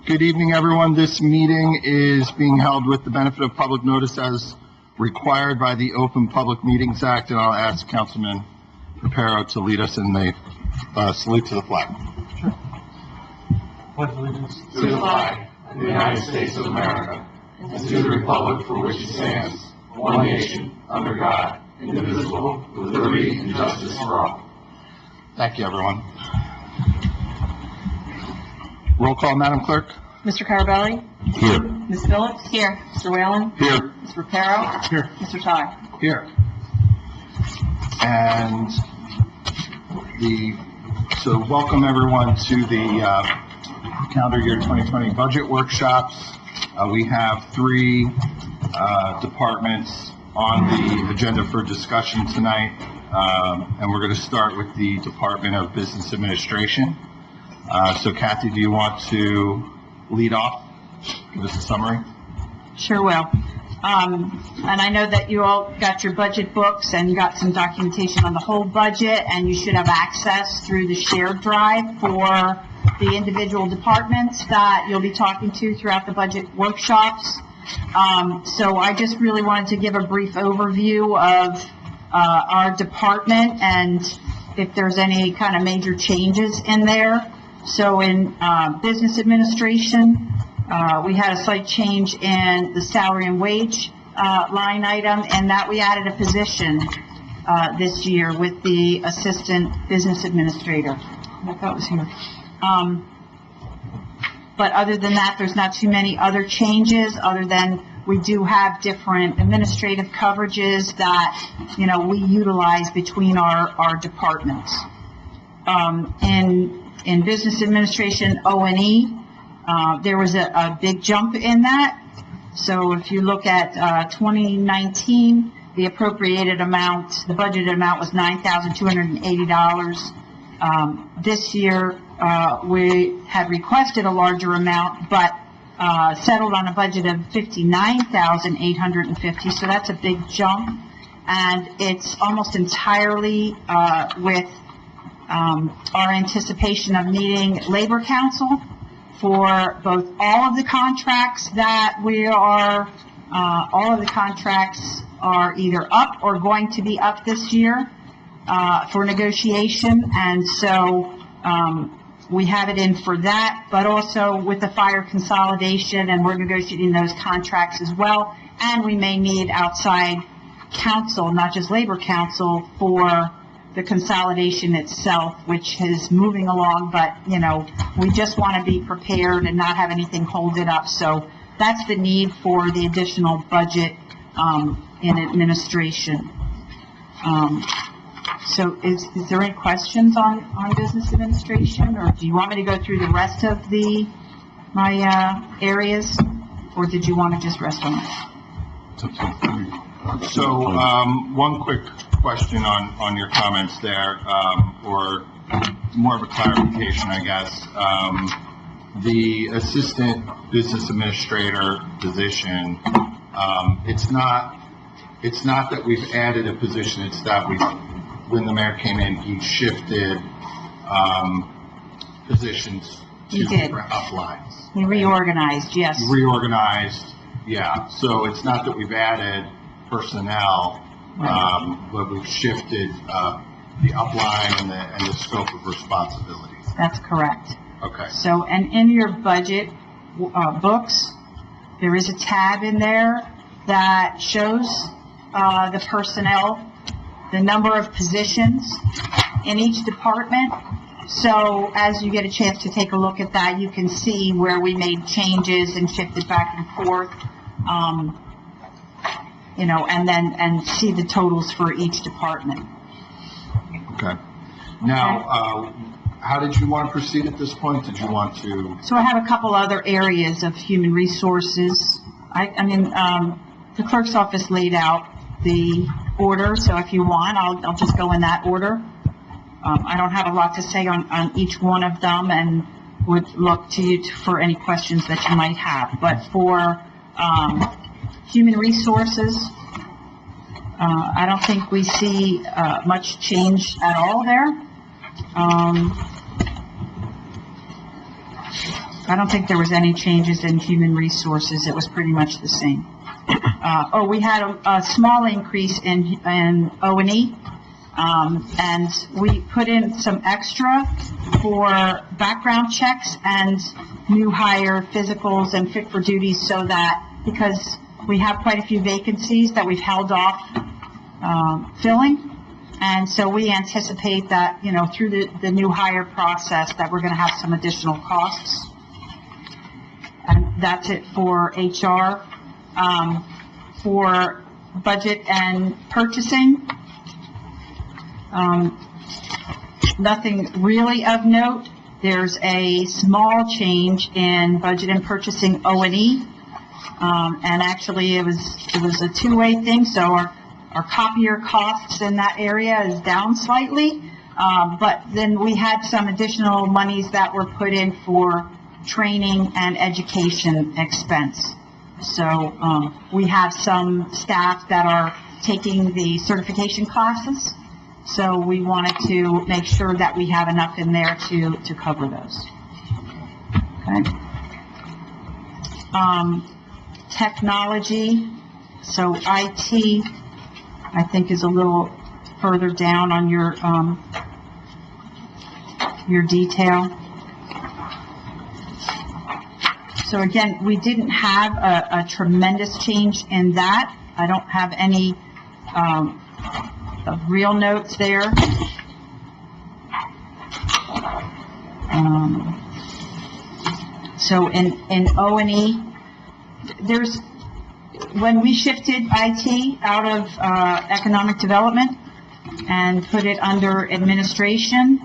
Good evening, everyone. This meeting is being held with the benefit of public notice as required by the Open Public Meetings Act, and I'll ask Councilman Reparo to lead us in the salute to the flag. Sure. Pledge allegiance to the flag of the United States of America and to the republic for which it stands, one nation, under God, indivisible, with liberty and justice for all. Thank you, everyone. Roll call, Madam Clerk. Mr. Carabelli? Here. Ms. Phillips? Here. Mr. Whalen? Here. Mr. Reparo? Here. Mr. Ty? Here. And so welcome everyone to the calendar year 2020 budget workshops. We have three departments on the agenda for discussion tonight, and we're going to start with the Department of Business Administration. So Kathy, do you want to lead off? Give us a summary. Sure will. And I know that you all got your budget books and you got some documentation on the whole budget, and you should have access through the shared drive for the individual departments that you'll be talking to throughout the budget workshops. So I just really wanted to give a brief overview of our department and if there's any kind of major changes in there. So in business administration, we had a slight change in the salary and wage line item, and that we added a position this year with the assistant business administrator. I thought it was here. But other than that, there's not too many other changes, other than we do have different administrative coverages that, you know, we utilize between our departments. In business administration O&E, there was a big jump in that. So if you look at 2019, the appropriated amount, the budgeted amount was $9,280. This year, we had requested a larger amount, but settled on a budget of $59,850. So that's a big jump, and it's almost entirely with our anticipation of needing Labor Council for both all of the contracts that we are, all of the contracts are either up or going to be up this year for negotiation, and so we have it in for that, but also with the fire consolidation, and we're negotiating those contracts as well, and we may need outside counsel, not just Labor Council, for the consolidation itself, which is moving along, but, you know, we just want to be prepared and not have anything hold it up. So that's the need for the additional budget in administration. So is there any questions on business administration, or do you want me to go through the rest of my areas, or did you want to just rest on it? So one quick question on your comments there, or more of a clarification, I guess. The assistant business administrator position, it's not that we've added a position, it's that when the mayor came in, he shifted positions to different uplines. He reorganized, yes. Reorganized, yeah. So it's not that we've added personnel, but we've shifted the upline and the scope of responsibilities. That's correct. Okay. So, and in your budget books, there is a tab in there that shows the personnel, the number of positions in each department. So as you get a chance to take a look at that, you can see where we made changes and shifted back and forth, you know, and see the totals for each department. Okay. Now, how did you want to proceed at this point? Did you want to? So I have a couple other areas of human resources. I mean, the clerk's office laid out the order, so if you want, I'll just go in that order. I don't have a lot to say on each one of them, and would look to you for any questions that you might have. But for human resources, I don't think we see much change at all there. I don't think there was any changes in human resources. It was pretty much the same. We had a small increase in O&E, and we put in some extra for background checks and new hire physicals and fit for duties, so that, because we have quite a few vacancies that we've held off filling, and so we anticipate that, through the new hire process, that we're going to have some additional costs. And that's it for HR. For budget and purchasing, nothing really of note. There's a small change in budget and purchasing O&E, and actually it was a two-way thing. So our copier costs in that area is down slightly, but then we had some additional monies that were put in for training and education expense. So we have some staff that are taking the certification classes, so we wanted to make sure that we have enough in there to cover those. Okay. Technology, so IT, I think, is a little further down on your detail. So again, we didn't have a tremendous change in that. I don't have any of real notes there. So in O&E, when we shifted IT out of economic development and put it under administration,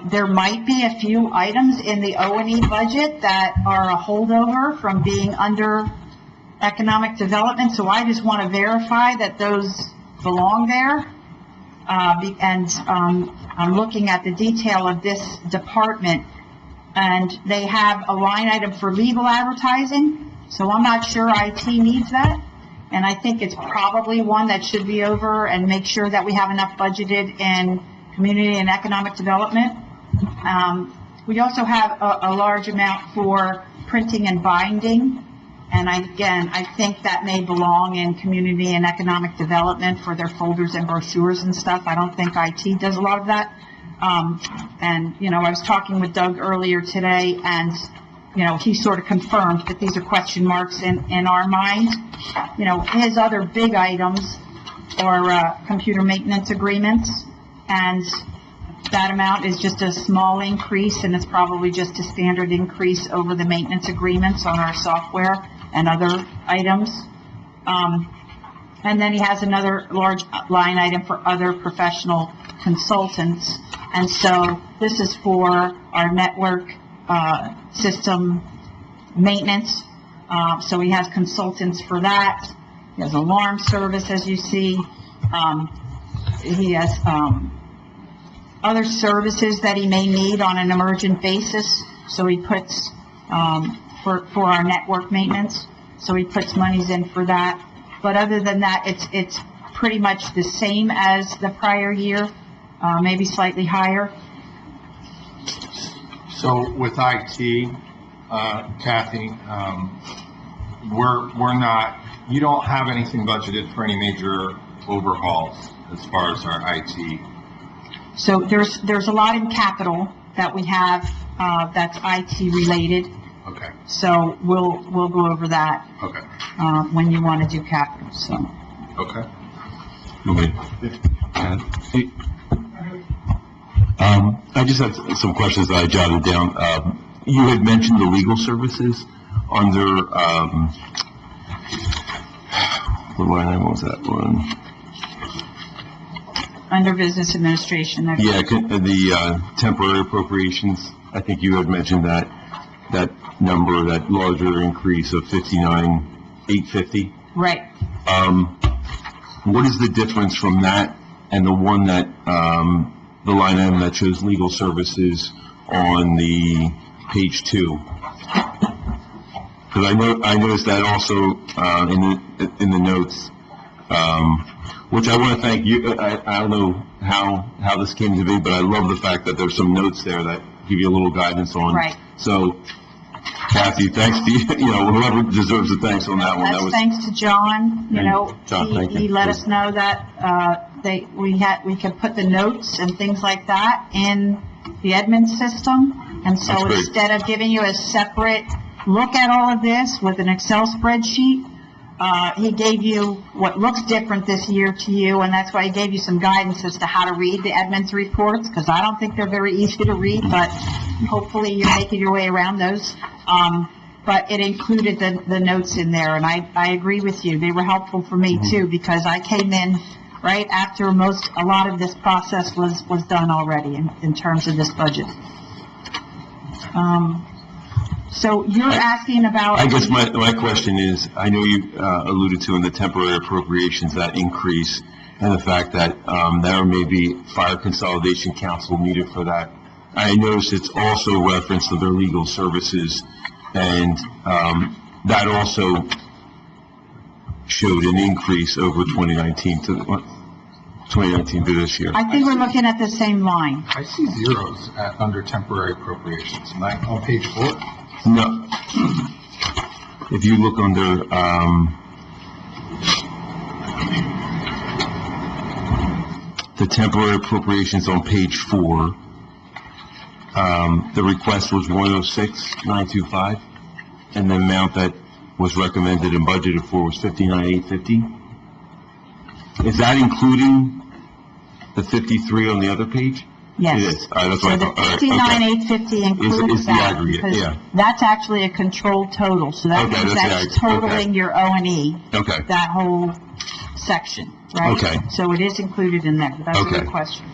there might be a few items in the O&E budget that are a holdover from being under economic development, so I just want to verify that those belong there. And I'm looking at the detail of this department, and they have a line item for legal advertising, so I'm not sure IT needs that, and I think it's probably one that should be over and make sure that we have enough budgeted in community and economic development. We also have a large amount for printing and binding, and I think that may belong in community and economic development for their folders and brochures and stuff. I don't think IT does a lot of that. And I was talking with Doug earlier today, and he sort of confirmed that these are question marks in our mind. His other big items are computer maintenance agreements, and that amount is just a small increase, and it's probably just a standard increase over the maintenance agreements on our software and other items. And then he has another large line item for other professional consultants. And so this is for our network system maintenance. So he has consultants for that. He has alarm service, as you see. He has other services that he may need on an emergent basis, so he puts for our network maintenance, so he puts monies in for that. But other than that, it's pretty much the same as the prior year, maybe slightly higher. So with IT, Kathy, you don't have anything budgeted for any major overhauls as far as our IT. So there's a lot in capital that we have that's IT related. Okay. So we'll go over that. Okay. When you want to do capital. So. Okay. I just have some questions that I jotted down. You had mentioned the legal services under what line was that one? Under business administration. Yeah, the temporary appropriations. I think you had mentioned that number, that larger increase of $59,850. Right. What is the difference from that and the one that the line item that shows legal services on the page 2? Because I noticed that also in the notes. Which I want to thank you. I don't know how this came to be, but I love the fact that there's some notes there that give you a little guidance on. Right. So Kathy, thanks to you, whoever deserves the thanks on that one. That That's was, thanks to John, John, thank you. he let us know that, we could put the notes and things like that in the admin system. And so That's great. instead of giving you a separate look at all of this with an Excel spreadsheet, he gave you what looks different this year to you, and that's why he gave you some guidance as to how to read the admin's reports, because I don't think they're very easy to read, but hopefully you're making your way around those. But it included the notes in there, and I agree with you. They were helpful for me too, because I came in right after a lot of this process was done already in terms of this budget. So you're asking about... I guess my question is, I know you alluded to in the temporary appropriations that increase, and the fact that there may be fire consolidation council needed for that. I noticed it's also referenced to their legal services, and that also showed an increase over 2019 to this year. I think we're looking at the same line. I see zeros under temporary appropriations. Am I on page 4? No. If you look under, the temporary appropriations on page 4, the request was 106,925, and the amount that was recommended and budgeted for was 59,850. Is that including the 53 on the other page? Yes. It is. All right, that's what I So the thought. All right, okay. 59,850 includes Is the that, aggregate, because yeah. that's actually a controlled total, so that Okay, means that's the that's ag- okay. totaling your O and E, Okay, that whole section, right? Okay. So it is included in there, but that's a Okay. good question.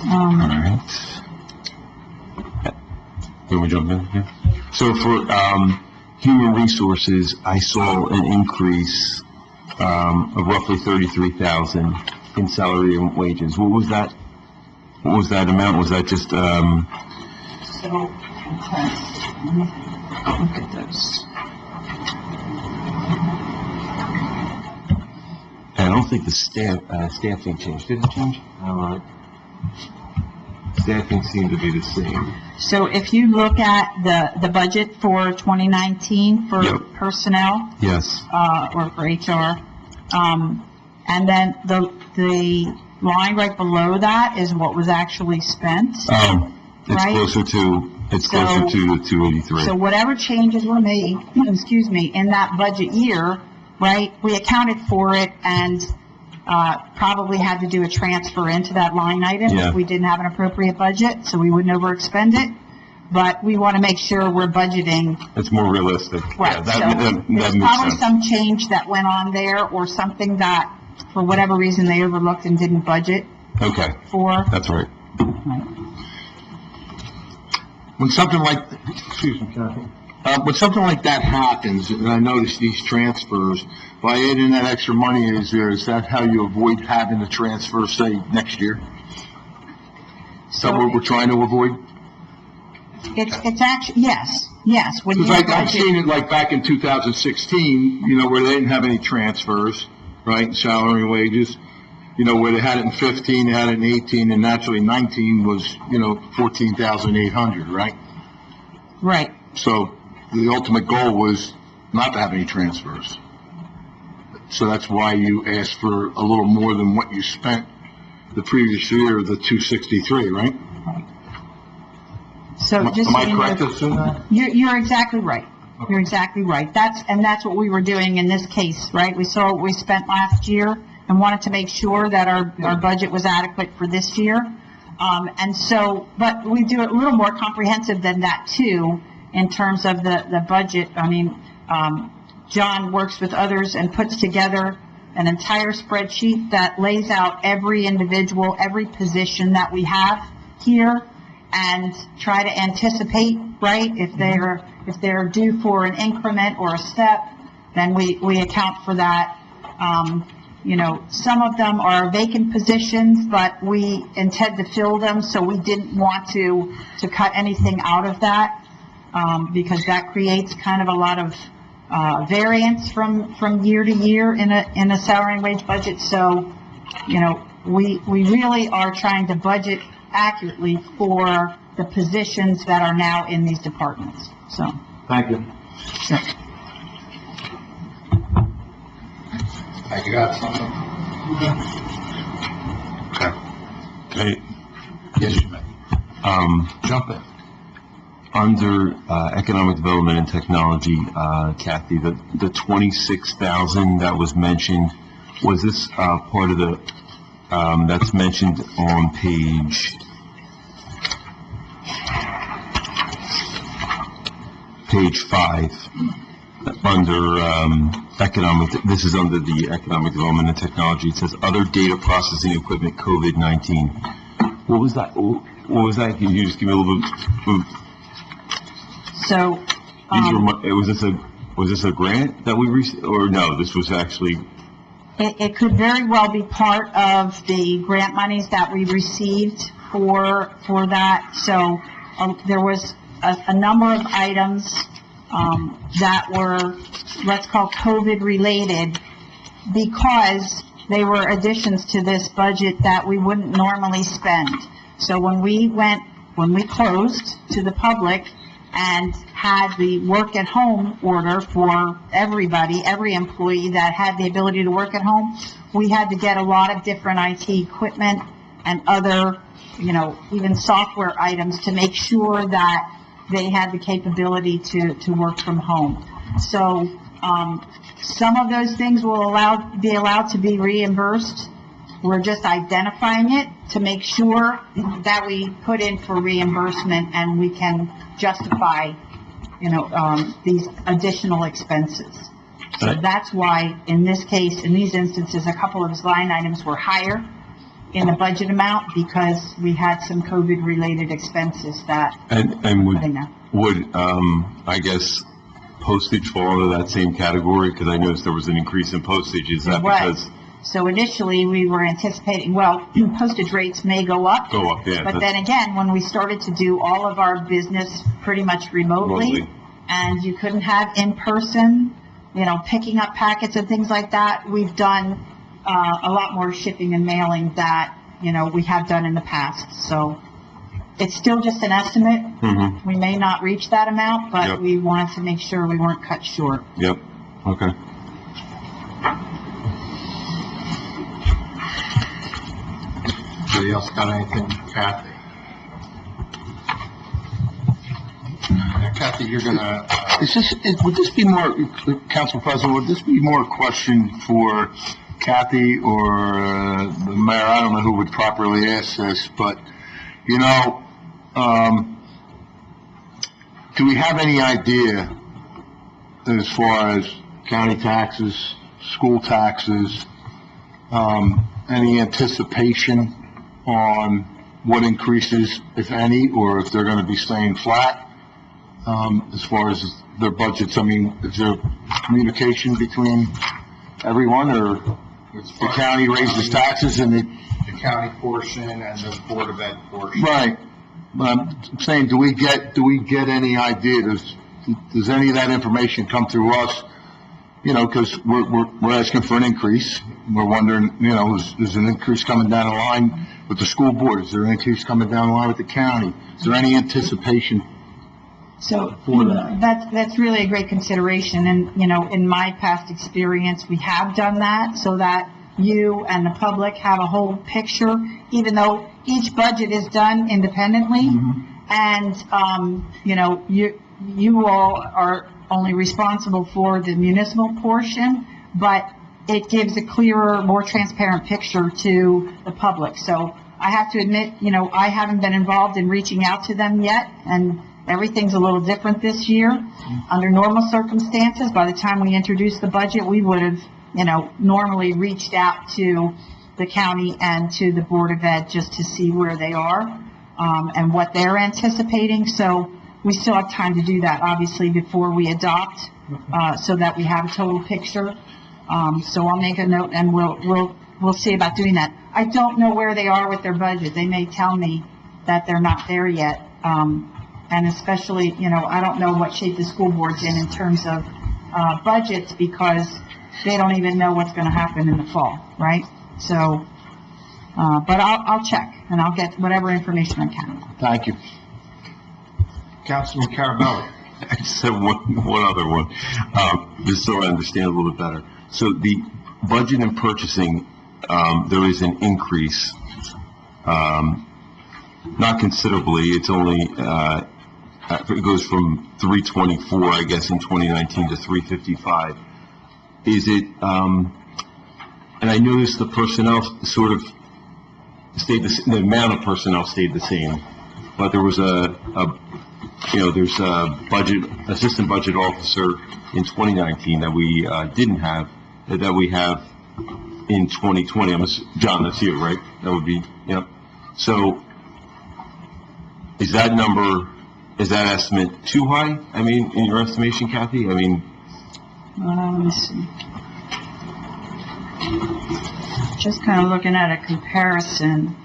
all right. Can we jump in here? So for, human resources, I saw an increase, of roughly 33,000 in salary and wages. What was that? What was that amount? Was that just, So, okay, look at those. I don't think the staffing changed. Did it change? Staffing seemed to be the same. So if you look at the budget for 2019 for Yep. personnel, Yes. or for HR, and then the line right below that is what was actually spent. It's Right. closer to the So 283. whatever changes were made, excuse me, in that budget year, right, we accounted for it and probably had to do a transfer into that line item Yeah. if we didn't have an appropriate budget, so we wouldn't overexpend it. But we want to make sure we're budgeting It's more realistic. Yeah, right. that So there's makes probably sense. some change that went on there or something that, for whatever reason, they overlooked and didn't budget Okay, for. that's right. When something like, excuse me, Kathy, when something like that happens, and I notice these transfers, by adding that extra money, is that how you avoid having to transfer, say, next year? Is that what we're trying to avoid? It's actually, yes, when you Because I've budget. seen it like back in 2016, where they didn't have any transfers, right, salary and wages, where they had it in 15, they had it in 18, and naturally 19 was, 14,800, right? Right. So the ultimate goal was not to have any transfers. So that's why you asked for a little more than what you spent the previous year, the 263, right? So just Am so I you know, correct to assume that? You're exactly right. You're exactly right. That's what we were doing in this case, right? We saw what we spent last year and wanted to make sure that our budget was adequate for this year. And so, but we do it a little more comprehensive than that too, in terms of the budget. I mean, John works with others and puts together an entire spreadsheet that lays out every individual, every position that we have here, and try to anticipate, right? If they're due for an increment or a step, then we account for that. Some of them are vacant positions, but we intend to fill them, so we didn't want to cut anything out of that, because that creates kind of a lot of variance from year to year in a salary and wage budget. So, we really are trying to budget accurately for the positions that are now in these departments, so. Thank you. Sure. You got something? Okay. Okay. Yes, you may. Jump in. Under Economic Development and Technology, Kathy, the 26,000 that was mentioned, was this part of the, that's mentioned on page 5, under this is under the Economic Development and Technology. It says other data processing equipment, COVID-19. What was that? What was that? Can you just give me a little bit? So, Was this a grant that we received, or no? This was actually. it could very well be part of the grant monies that we received for that. So, there was a number of items, that were, let's call COVID related, because they were additions to this budget that we wouldn't normally spend. So when we closed to the public and had the work at home order for everybody, every employee that had the ability to work at home, we had to get a lot of different IT equipment and other, even software items to make sure that they had the capability to work from home. So, some of those things will be allowed to be reimbursed. We're just identifying it to make sure that we put in for reimbursement and we can justify, these additional expenses. So Right. that's why, in this case, in these instances, a couple of those line items were higher in the budget amount because we had some COVID-related expenses that And we're putting there. would I guess postage fall into that same category? Because I noticed there was an increase in postage. Is that It was. because So initially, we were anticipating, postage rates may go up. go up? Yeah. But then again, when we started to do all of our business pretty much remotely, and you couldn't have in-person, picking up packets and things like that, we've done a lot more shipping and mailing that, we have done in the past. So it's still just an estimate. Mm-hmm. We may not reach that amount, but Yep. we wanted to make sure we weren't cut short. Yep. Okay. Anybody else got anything, Kathy? Kathy, you're gonna, Would this be more, Council President, would this be more a question for Kathy or the mayor? I don't know who would properly ask this, but, do we have any idea as far as county taxes, school taxes, any anticipation on what increases, if any, or if they're going to be staying flat, as far as their budgets? I mean, is there communication between everyone, or the county raises taxes and the county portion and the Board of Ed portion? right? But I'm saying, do we get any idea? Does any of that information come through us? Because we're asking for an increase. We're wondering, is an increase coming down the line with the school board? Is there an increase coming down the line with the county? Is there any anticipation? So For that. that's really a great consideration, and in my past experience, we have done that so that you and the public have a whole picture, even though each budget is done independently, and you all are only responsible for the municipal portion, but it gives a clearer, more transparent picture to the public. So I have to admit, I haven't been involved in reaching out to them yet, and everything's a little different this year. Under normal circumstances, by the time we introduced the budget, we would have, normally reached out to the county and to the Board of Ed just to see where they are, and what they're anticipating. So we still have time to do that, obviously, before we adopt, so that we have a total picture. So I'll make a note, and we'll see about doing that. I don't know where they are with their budget. They may tell me that they're not there yet. And especially, I don't know what shape the school board's in terms of budgets, because they don't even know what's going to happen in the fall, right? So But I'll check, and I'll get whatever information I can. Thank you. Councilman Carabelli. I just have one other one, just so I understand a little bit better. So the budget and purchasing, there is an increase, not considerably, it's only, it goes from 324, I guess, in 2019 to 355. Is it, and I noticed the personnel sort of stayed the amount of personnel stayed the same, but there was there's a assistant budget officer in 2019 that we didn't have, that we have in 2020. John, that's you, right? That would be, So, is that estimate too high? I mean, in your estimation, Kathy? I mean... Let me see. Just kind of looking at a comparison.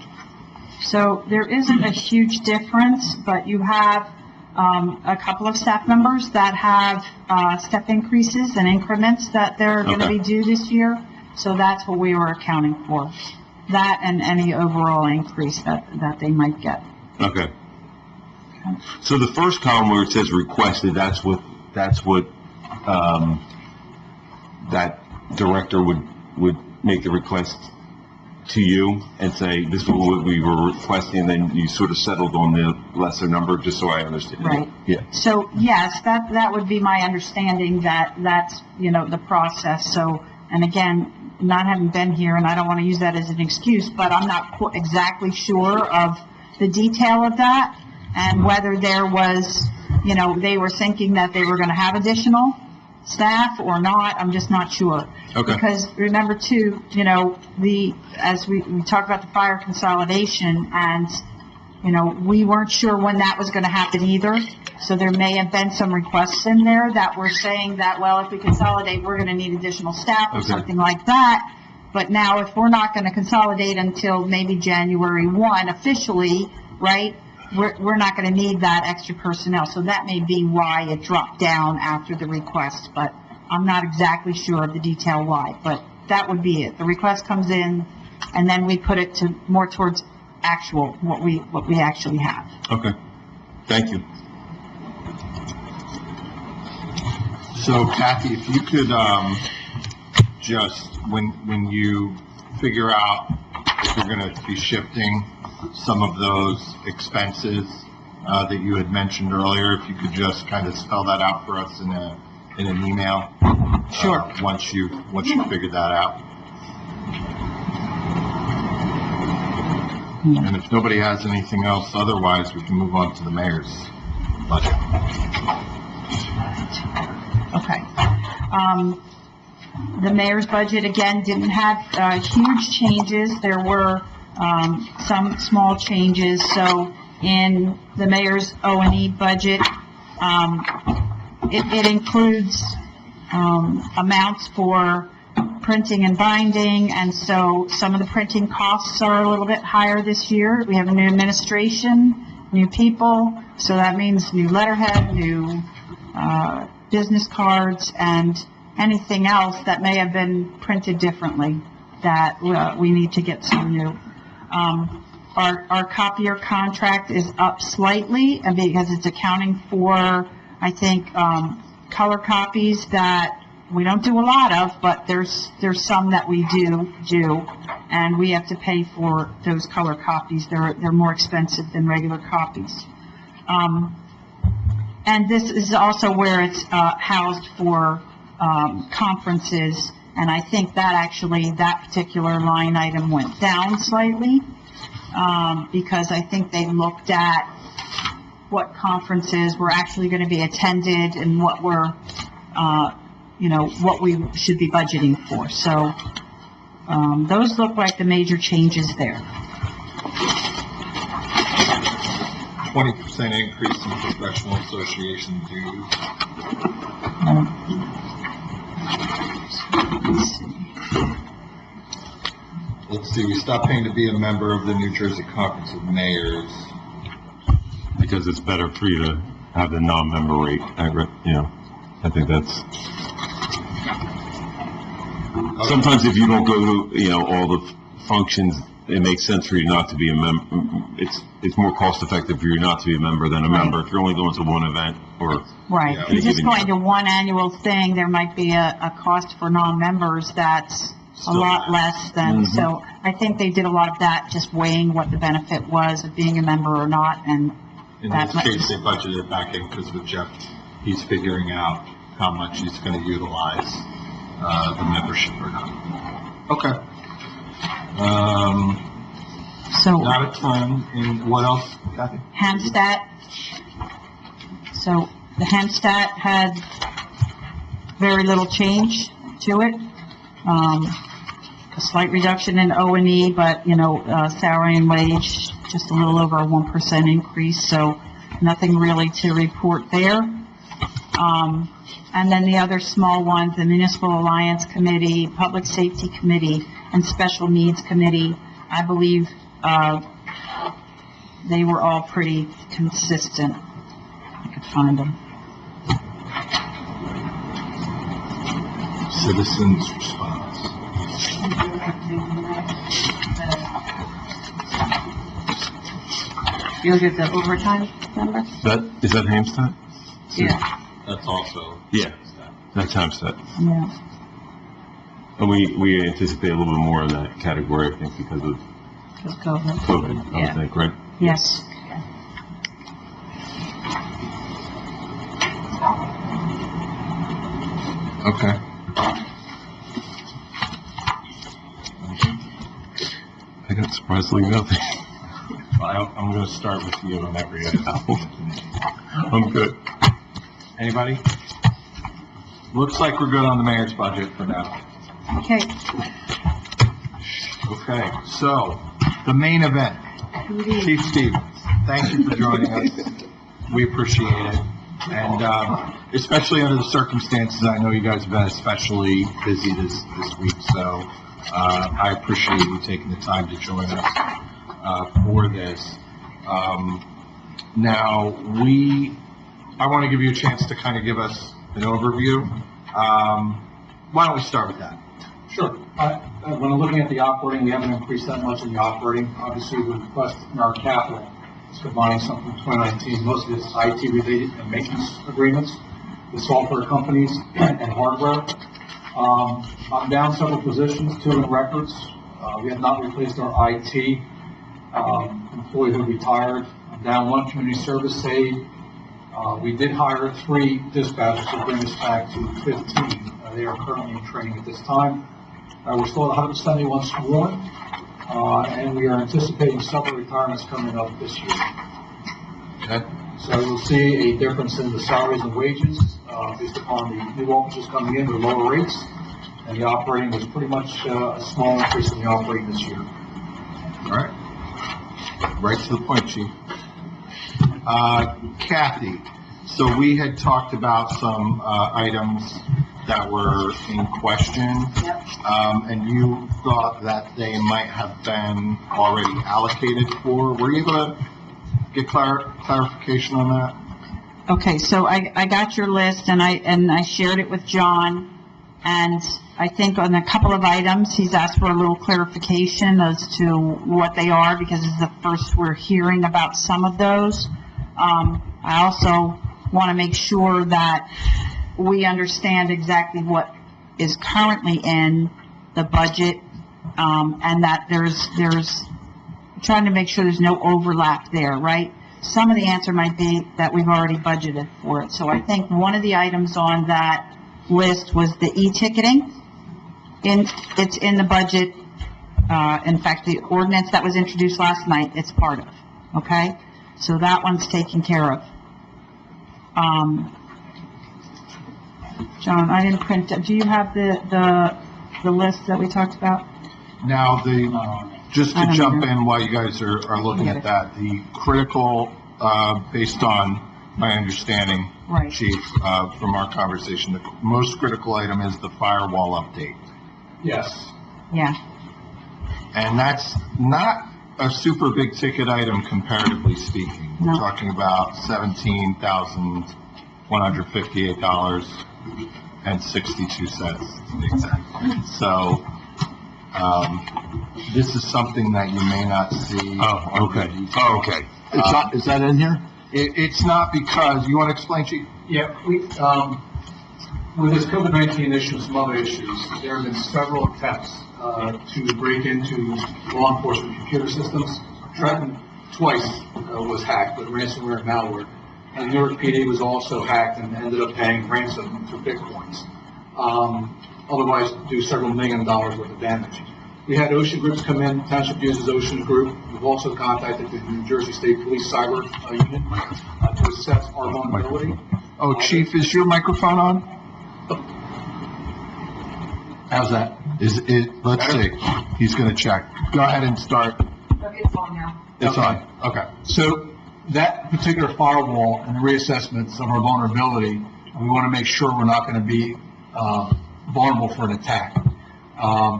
So there isn't a huge difference, but you have a couple of staff members that have step increases and increments that they're going to be due this year. So that's what we were accounting for. That and any overall increase that they might get. Okay. So the first column where it says requested, that's what that director would make the request to you and say, this is what we were requesting, and then you sort of settled on the lesser number, just so I understand. Right. Yeah. So, yes, that would be my understanding, that's, the process. So, and again, not having been here, and I don't want to use that as an excuse, but I'm not exactly sure of the detail of that, and whether there was, they were thinking that they were going to have additional staff or not, I'm just not sure. Okay. Because remember too, as we talked about the fire consolidation, and, we weren't sure when that was going to happen either. So there may have been some requests in there that were saying that, well, if we consolidate, we're going to need additional staff or something like that. But now if we're not going to consolidate until maybe January 1 officially, right, we're not going to need that extra personnel. So that may be why it dropped down after the request, but I'm not exactly sure of the detail why, but that would be it. The request comes in, and then we put it to more towards actual, what we actually have. Okay. Thank you. So Kathy, if you could, just, when you figure out if you're going to be shifting some of those expenses that you had mentioned earlier, if you could just kind of spell that out for us in an email. Sure. Once you figured that out. And if nobody has anything else, otherwise we can move on to the mayor's budget. Okay. The mayor's budget, again, didn't have huge changes. There were some small changes. So in the mayor's O&E budget, it includes amounts for printing and binding, and so some of the printing costs are a little bit higher this year. We have a new administration, new people, so that means new letterhead, new business cards, and anything else that may have been printed differently that we need to get some new. Our copier contract is up slightly, and because it's accounting for, I think, color copies that we don't do a lot of, but there's some that we do, and we have to pay for those color copies. They're more expensive than regular copies. And this is also where it's housed for conferences, and I think that particular line item went down slightly, because I think they looked at what conferences were actually going to be attended and what were, what we should be budgeting for. So those look like the major changes there. 20% increase in professional association dues. Let's see, we stopped paying to be a member of the New Jersey Conference of Mayors. Because it's better for you to have the non-member rate, I think that's... Sometimes if you don't go to, all the functions it makes sense for you not to be a member. It's more cost effective for you not to be a member than a member if you're only going to one event or. Right, Yeah. if you're just going to one annual thing, there might be a cost for non-members that's a Still lot less than, Mhm. so I think they did a lot of that, just weighing what the benefit was of being a member or not, and In That this much. case, they budgeted it back in because with Jeff, he's figuring out how much he's going to utilize the membership or not. Okay. so Not a ton. And what else, Kathy? Hempstead. So the Hempstead had very little change to it. A slight reduction in O&E, but, salary and wage, just a little over a 1% increase, so nothing really to report there. And then the other small ones, the Municipal Alliance Committee, Public Safety Committee, and Special Needs Committee, I believe, they were all pretty consistent. I could find them. Citizens response. You look at the overtime number? Is that Hampstead? Yeah. That's also. Yeah. That's Hampstead. Yeah. And we anticipate a little bit more in that category, I think, because of Just COVID. COVID, I Yeah. would think, right? Yes. Okay. I got surprisingly nothing. I'm going to start with you on every item. I'm good. Anybody? Looks like we're good on the mayor's budget for now. Okay. Okay, so, the main event. Chief Stevens, thank you for joining us. We appreciate it. And, especially under the circumstances, I know you guys have been especially busy this week, so, I appreciate you taking the time to join us, for this. Now, I want to give you a chance to kind of give us an overview. Why don't we start with that? Sure. When looking at the operating, we haven't increased that much in the operating. Obviously, the request in our capital is combining something from 2019. Most of it's IT related and maintenance agreements with software companies and hardware. I'm down several positions, 2 in records. We have not replaced our IT employee who retired. I'm down 1 community service aide. We did hire 3 dispatchers to bring us back to 15. They are currently in training at this time. We're still at 171 sworn, and we are anticipating several retirements coming up this year. Okay. So you'll see a difference in the salaries and wages based upon the new officers coming in with lower rates, and the operating was pretty much a small increase in the operating this year. All right. Right to the point, Chief. Kathy, so we had talked about some items that were in question. Yep. And you thought that they might have been already allocated for. Were you able to get clarification on that? Okay, so I got your list, and I shared it with John, and I think on a couple of items, he's asked for a little clarification as to what they are, because it's the first we're hearing about some of those. I also want to make sure that we understand exactly what is currently in the budget, and that there's trying to make sure there's no overlap there, right? Some of the answer might be that we've already budgeted for it. So I think one of the items on that list was the e-ticketing. It's in the budget. In fact, the ordinance that was introduced last night, it's part of, okay? So that one's taken care of. John, I didn't print it. Do you have the list that we talked about? Now, just I to don't jump know. in while you guys are looking at that, the critical, based on my understanding, Right. Chief, from our conversation, the most critical item is the firewall update. Yes. Yeah. And that's not a super big ticket item comparatively speaking. We're No. talking about $17,158.62 to be exact. So, This is something that you may not see. Oh, okay. Oh, okay. Is that in here? It's not because, you want to explain, Chief? Yeah, with this COVID-19 issue and some other issues, there have been several attempts to break into law enforcement computer systems. Trenton twice was hacked with ransomware and malware. And Newark PD was also hacked and ended up paying ransom for Bitcoins. Otherwise, do several $1 million worth of damage. We had Ocean Groups come in. Township uses Ocean Group. We've also contacted the New Jersey State Police Cyber Unit to assess our vulnerability. Oh, Chief, is your microphone on? How's that? Let's see. He's going to check. Go ahead and start. It's on now. It's on. Okay. So that particular firewall and the reassessments of our vulnerability, we want to make sure we're not going to be vulnerable for an attack.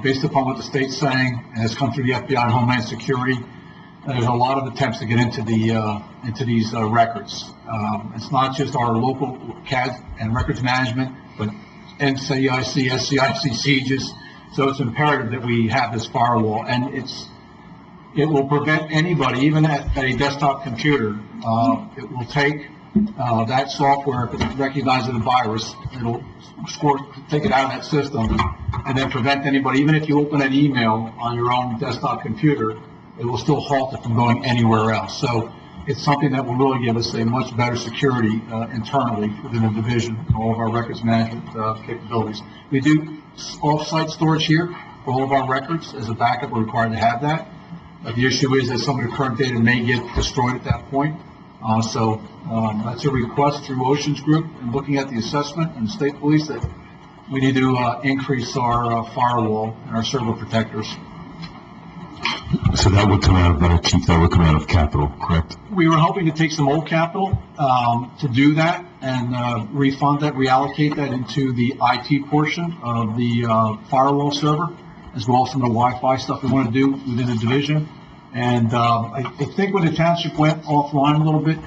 Based upon what the state's saying, and it's come through the FBI and Homeland Security, there's a lot of attempts to get into these records. It's not just our local CAD and records management, but NCIC, SCIC, CJIS. So it's imperative that we have this firewall, and it will prevent anybody, even at a desktop computer, it will take that software, if it recognizes a virus, it'll take it out of that system, and then prevent anybody, even if you open an email on your own desktop computer, it will still halt it from going anywhere else. So it's something that will really give us a much better security internally within the division, all of our records management capabilities. We do off-site storage here for all of our records. As a backup, we're required to have that. The issue is that some of the current data may get destroyed at that point. So that's a request through Oceans Group, and looking at the assessment and the state police, that we need to increase our firewall and our server protectors. So that would come out of, Chief, that would come out of capital, correct? We were hoping to take some old capital to do that and refund that, reallocate that into the IT portion of the firewall server, as well as some of the Wi-Fi stuff we want to do within the division. And I think when the township went offline a little bit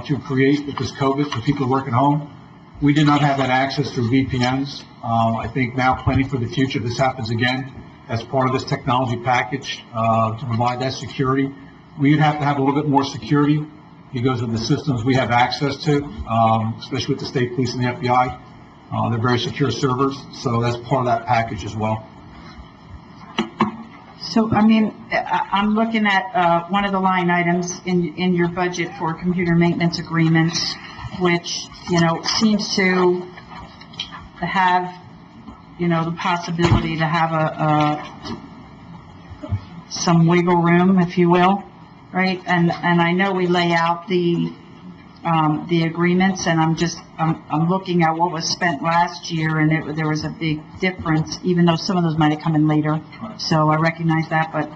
to create, because COVID, for people working home, we did not have that access through VPNs. I think now, planning for the future, this happens again as part of this technology package to provide that security. We'd have to have a little bit more security because of the systems we have access to, especially with the state police and the FBI. They're very secure servers, so that's part of that package as well. So, I mean, I'm looking at one of the line items in your budget for computer maintenance agreements, which, seems to have, the possibility to have some wiggle room, if you will, right? And I know we lay out the agreements, and I'm looking at what was spent last year, and there was a big difference, even though some of those might have come in later. So I recognize that, but,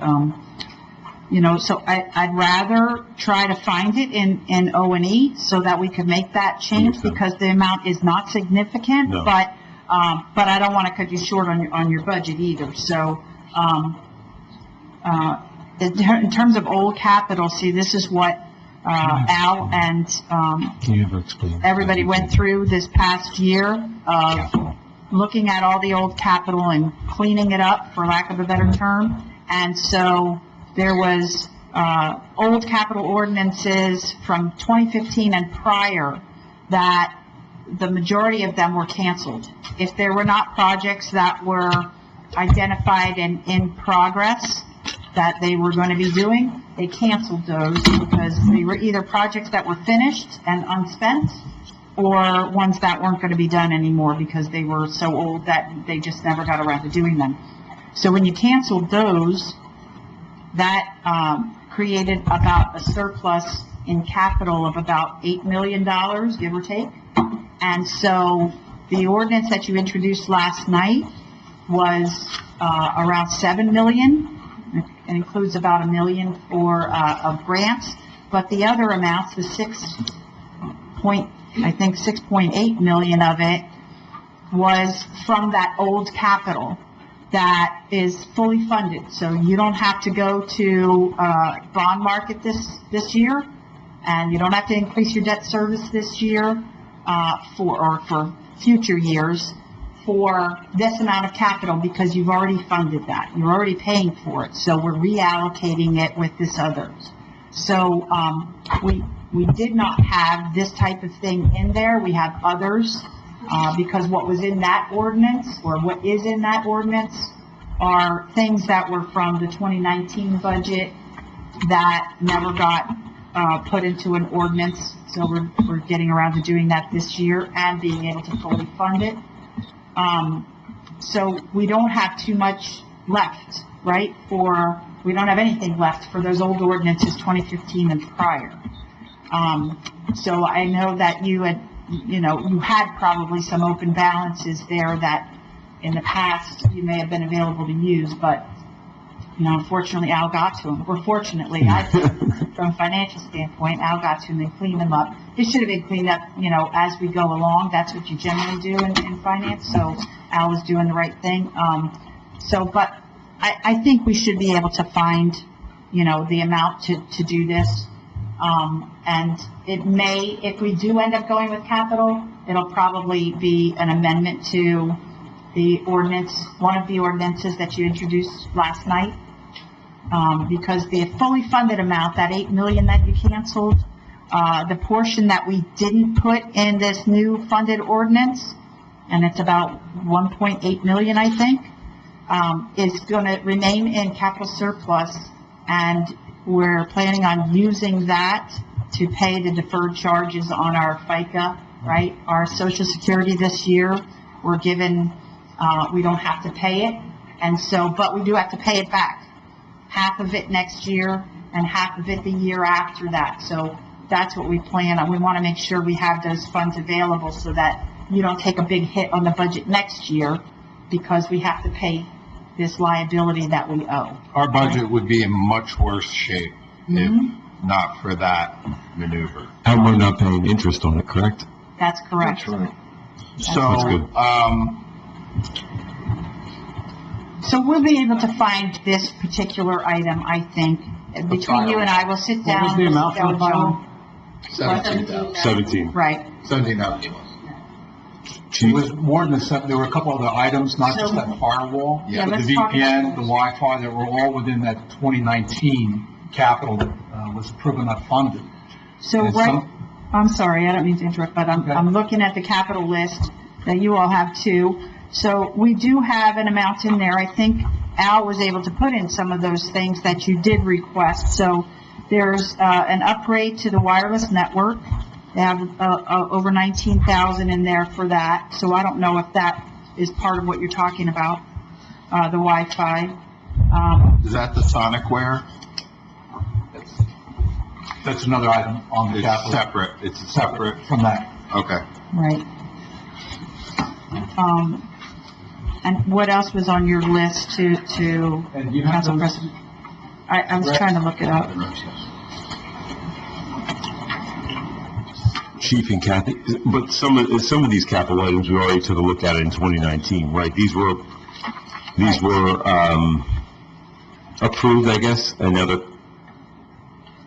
so I'd rather try to find it in O&E so that we could make that change, because the amount is not significant, No. but I don't want to cut you short on your budget either. So, in terms of old capital, see, this is what Al and Can you ever explain? everybody went through this past year of looking at all the old capital and cleaning it up, for lack of a better term. And so there was old capital ordinances from 2015 and prior that the majority of them were canceled. If there were not projects that were identified and in progress that they were going to be doing, they canceled those because they were either projects that were finished and unspent, or ones that weren't going to be done anymore because they were so old that they just never got around to doing them. So when you canceled those, that created about a surplus in capital of about $8 million, give or take. And so the ordinance that you introduced last night was around $7 million. It includes about $1 million for of grants, but the other amounts, the 6.8 million of it was from that old capital that is fully funded. So you don't have to go to bond market this year, and you don't have to increase your debt service this year for future years. for this amount of capital because you've already funded that. You're already paying for it, so we're reallocating it with this others. So, we did not have this type of thing in there. We have others, because what was in that ordinance, or what is in that ordinance, are things that were from the 2019 budget that never got, put into an ordinance. So we're getting around to doing that this year and being able to fully fund it. So we don't have too much left, right? We don't have anything left for those old ordinances, 2015 and prior. So I know that you had probably some open balances there that in the past you may have been available to use, but, unfortunately Al got to them. Or fortunately, I think, from a financial standpoint, Al got to them and cleaned them up. It should have been cleaned up, as we go along. That's what you generally do in finance, so Al was doing the right thing. But I think we should be able to find, the amount to do this. And it may, if we do end up going with capital, it'll probably be an amendment to the ordinance, one of the ordinances that you introduced last night. Because the fully funded amount, that 8 million that you canceled, the portion that we didn't put in this new funded ordinance, and it's about 1.8 million, I think, is going to remain in capital surplus, and we're planning on using that to pay the deferred charges on our FICA, right? Our Social Security this year, we're given, we don't have to pay it, and so, but we do have to pay it back. Half of it next year and half of it the year after that. So that's what we plan on. We want to make sure we have those funds available so that you don't take a big hit on the budget next year because we have to pay this liability that we owe. Our budget would be in much worse shape if not for that maneuver. And we're not paying interest on it, correct? That's correct. So, That's good. So we'll be able to find this particular item, I think. Between you and I, we'll sit down. What was the amount we'll sit down for the with Joe. 17,000. 17. Right. 17,000. It Chief, was more than that. There were a couple other items, not just that firewall, Yeah, but the let's talk about VPN, those. the Wi-Fi, that were all within that 2019 capital that was approved and not funded. So And right, some- I'm sorry, I don't mean to interrupt, but Okay. I'm looking at the capital list that you all have too. So we do have an amount in there. I think Al was able to put in some of those things that you did request. So there's an upgrade to the wireless network. They have over 19,000 in there for that. So I don't know if that is part of what you're talking about, the Wi-Fi. Is that the Sonicware? That's another item on the It's capital separate. It's separate. from that. Okay. Right. And what else was on your list to And you have Council those- President? I was trying to look it up. Chief and Kathy, but some of these capital items, we already took a look at it in 2019, right? These were approved, I guess, another,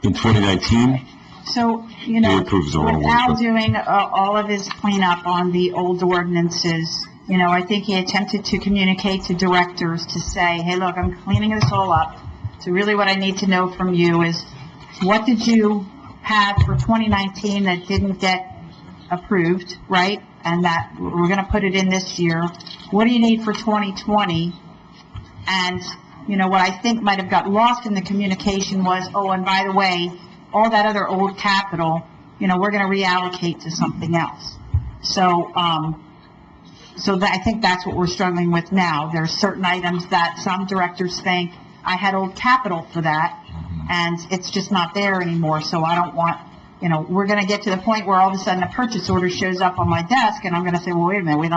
in 2019? So, They approve is the wrong with word, Al but- doing all of his cleanup on the old ordinances, I think he attempted to communicate to directors to say, hey, look, I'm cleaning this all up. So really what I need to know from you is, what did you have for 2019 that didn't get approved, right? And that we're going to put it in this year. What do you need for 2020? And, what I think might have got lost in the communication was, oh, and by the way, all that other old capital, we're going to reallocate to something else. So, I think that's what we're struggling with now. There's certain items that some directors think, I had old capital for that, and it's just not there anymore, so I don't want, we're going to get to the point where all of a sudden a purchase order shows up on my desk, and I'm going to say, well, wait a minute, we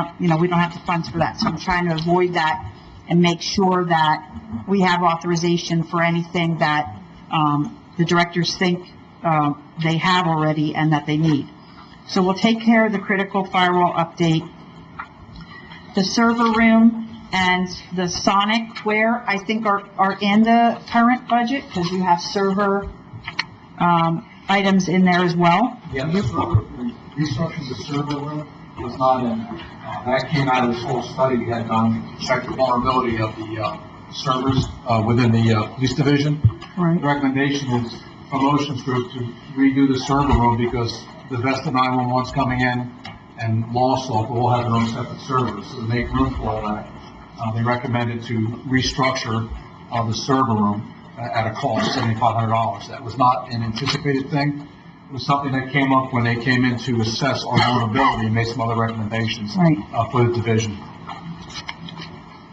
don't have the funds for that. So I'm trying to avoid that and make sure that we have authorization for anything that the directors think they have already and that they need. So we'll take care of the critical firewall update. The server room and the Sonicware, I think, are in the current budget, because you have server items in there as well. Yeah, restructuring the server room, was not in, that came out of this whole study we had done, check the vulnerability of the servers within the police division. Right. The recommendation is promotions group to redo the server room because the Vesta 911's coming in and LawSoft will all have their own separate servers, so to make room for all that. They recommended to restructure the server room at a cost of $7,500. That was not an anticipated thing. It was something that came up when they came in to assess our vulnerability and made some other recommendations Right. For the division.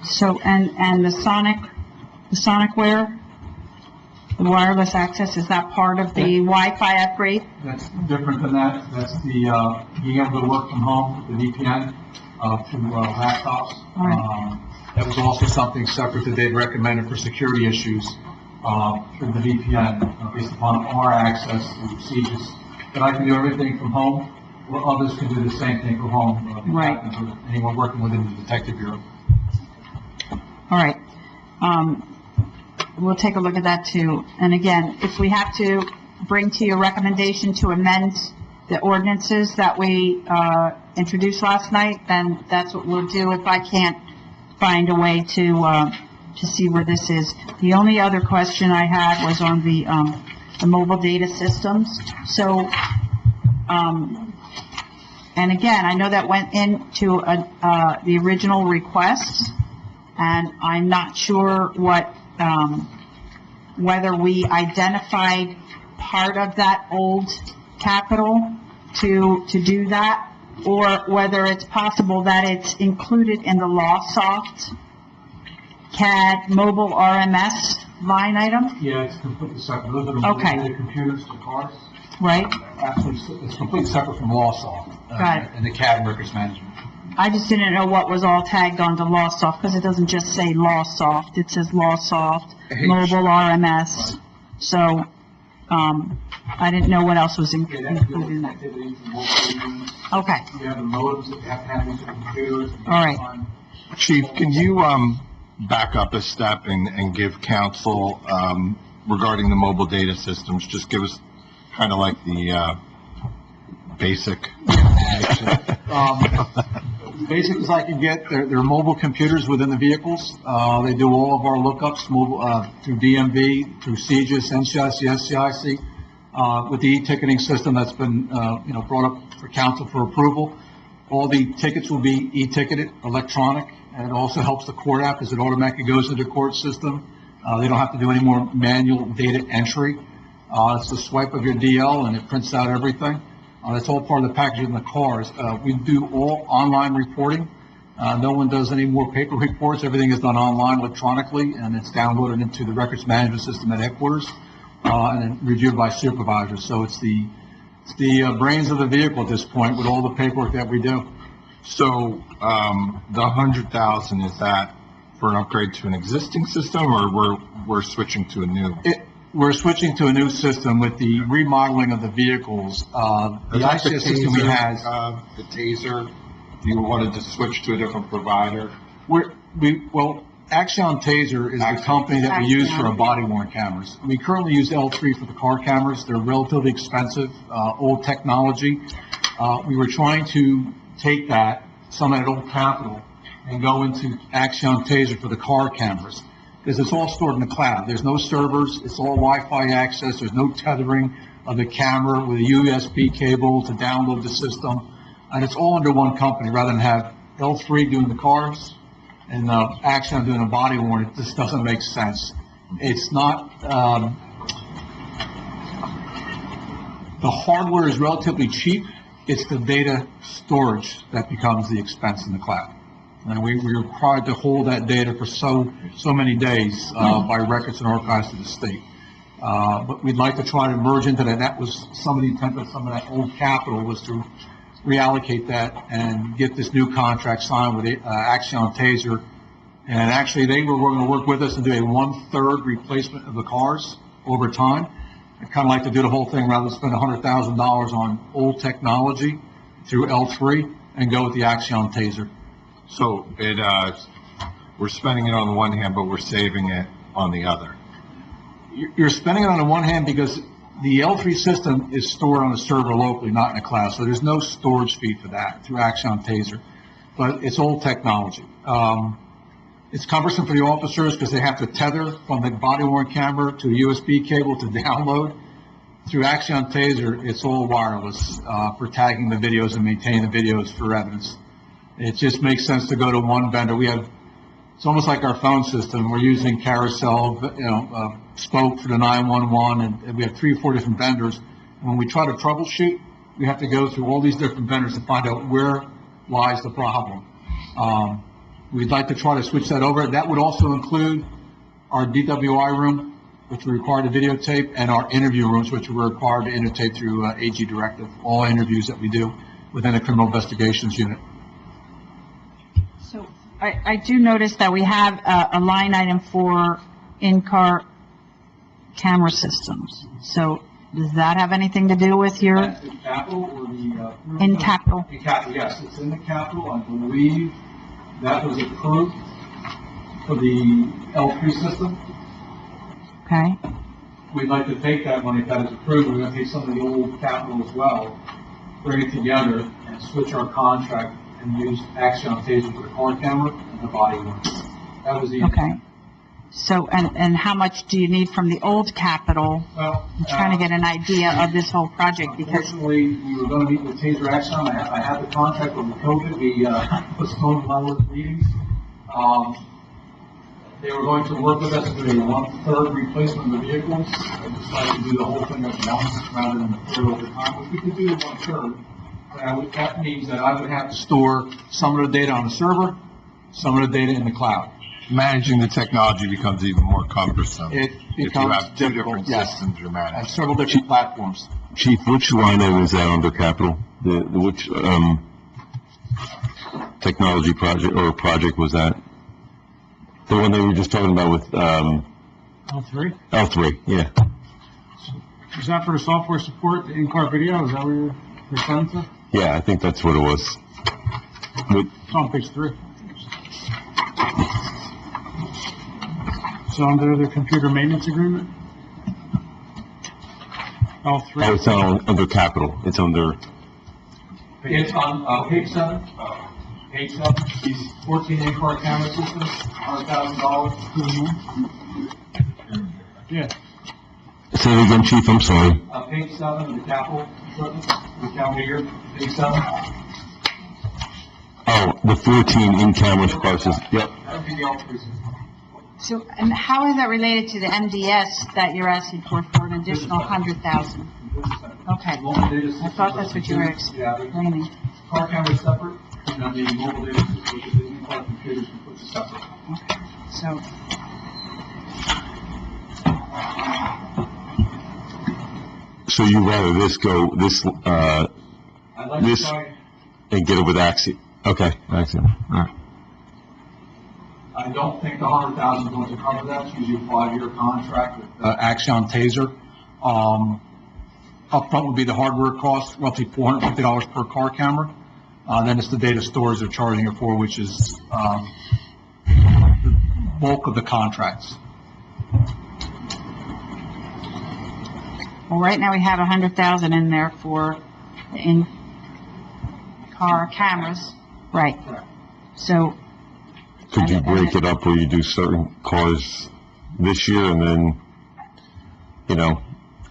So, and the Sonic Wear, the wireless access, is that part of the Wi-Fi upgrade? That's different than that. That's the being able to work from home, the VPN to laptops. All right. That was also something separate that they'd recommended for security issues through the VPN based upon our access to Siege's. That I can do everything from home, or others can do the same thing from home. Right. Anyone working within the detective bureau. All right. We'll take a look at that too. And again, if we have to bring to your recommendation to amend the ordinances that we introduced last night, then that's what we'll do if I can't find a way to see where this is. The only other question I had was on the mobile data systems. So, and again, I know that went into the original request, and I'm not sure what, whether we identified part of that old capital to do that, or whether it's possible that it's included in the LawSoft CAD mobile RMS line item, Yeah, it's completely separate. Those are the Okay. the computers, the cars. right? Actually, it's completely separate from LawSoft. Got it. And the CAD records management. I just didn't know what was all tagged onto LawSoft, because it doesn't just say LawSoft, it says LawSoft, mobile RMS. So, I didn't know what else was included in that. Activities and multiple Okay, You have the modems that you have to have into computers. All right. Chief, can you back up a step and give counsel regarding the mobile data systems? Just give us kind of like the basic information. Basic as I can get, they're mobile computers within the vehicles. They do all of our lookups mobile, through DMV, through CGIS, NCIC, SCIC, with the e-ticketing system that's been, brought up for council for approval. All the tickets will be e-ticketed, electronic, and it also helps the court out because it automatically goes to the court system. They don't have to do any more manual data entry. It's a swipe of your DL and it prints out everything. That's all part of the package in the cars. We do all online reporting. No one does any more paper reports. Everything is done online electronically, and it's downloaded into the records management system at headquarters, and then reviewed by supervisors. So it's the brains of the vehicle at this point with all the paperwork that we do. So, the 100,000, is that for an upgrade to an existing system, or we're switching to a new? We're switching to a new system with the remodeling of the vehicles. The Is that the ICS system we taser, have. the taser, you wanted to switch to a different provider? Axion Taser is the Axion. company that we use for Axion. our body-worn cameras. We currently use L3 for the car cameras. They're relatively expensive, old technology. We were trying to take some of that old capital, and go into Axion Taser for the car cameras. Because it's all stored in the cloud. There's no servers, it's all Wi-Fi access, there's no tethering of the camera with a USB cable to download the system. And it's all under one company, rather than have L3 doing the cars and Axion doing a body worn. It just doesn't make sense. It's not, the hardware is relatively cheap. It's the data storage that becomes the expense in the cloud. And we're required to hold that data for so many days by records and archives to the state. But we'd like to try to merge into that. That was some of the intent of some of that old capital, was to reallocate that and get this new contract signed with Axion Taser. And actually, they were going to work with us and do a 1/3 replacement of the cars over time. I'd kind of like to do the whole thing rather than spend $100,000 on old technology through L3 and go with the Axion Taser. So we're spending it on the one hand, but we're saving it on the other. You're spending it on the one hand because The L3 system is stored on a server locally, not in a cloud, so there's no storage fee for that through Axion TASER. But it's old technology. It's cumbersome for the officers because they have to tether from the body-worn camera to a USB cable to download. Through Axion TASER, it's all wireless for tagging the videos and maintaining the videos for evidence. It just makes sense to go to one vendor. It's almost like our phone system. We're using Carousel, Spoke for the 911, and we have 3 or 4 different vendors. And when we try to troubleshoot, we have to go through all these different vendors to find out where lies the problem. We'd like to try to switch that over. That would also include our DWI room, which we require to videotape, and our interview rooms, which we're required to intertape through AG directive, all interviews that we do within a criminal investigations unit. So I do notice that we have a line item for in-car camera systems. So does that have anything to do with your, That's the capital or the? in capital? In capital, yes, it's in the capital. I believe that was approved for the L3 system. Okay, We'd like to take that money, if that is approved, we're gonna take some of the old capital as well, bring it together and switch our contract and use Axion TASER for the car camera and the body worn. That was the. okay. So, and how much do you need from the old capital? Well. I'm trying to get an idea of this whole project because, Unfortunately, we were gonna meet with TASER Axion. I had the contract, but with COVID, we, postponed a lot of those meetings. They were going to work with us to do a 1/3 replacement of the vehicles. I decided to do the whole thing at once rather than a third over time, which we could do 1/3. But that means that I would have to store some of the data on the server, some of the data in the cloud. Managing the technology becomes even more cumbersome. It If you becomes have 2 difficult, different yes. systems you're And managing. several different platforms. Chief, which line item is that under capital? Which, technology project or project was that? The one that we were just talking about with, L3? L3, yeah. Is that for the software support, the in-car video? Is that what you're referring to? Yeah, I think that's what it was. With, It's on page 3. So under the computer maintenance agreement? L3. oh, it's not under capital, it's under, It's on, page 7. Page 7, these 14 in-car camera systems, $100,000. Yeah. say it again, Chief, I'm sorry. Page 7, the capital equipment, the calendar year, page 7. Oh, the 14 in-camera prices, yep. That would be the L3 system. so, and how is that related to the MDS that you're asking for an additional 100,000? Okay, I thought that's what you were Yeah, explaining. car camera is separate, and then the mobile data system, which is the in-car computers, we put separate. So, So you rather this go, this, I'd like to This- try, and get it with Axie? Okay, Axiom, all right. I don't think the 100,000 is going to cover that, it's usually a 5-year contract with, Axion TASER. Upfront would be the hardware cost, roughly $450 per car camera. Then it's the data storage they're charging it for, which is, the bulk of the contracts. well, right now we have 100,000 in there for the in-car cameras. Right, Correct. so, Could you break it up where you do certain cars this year and then, you know,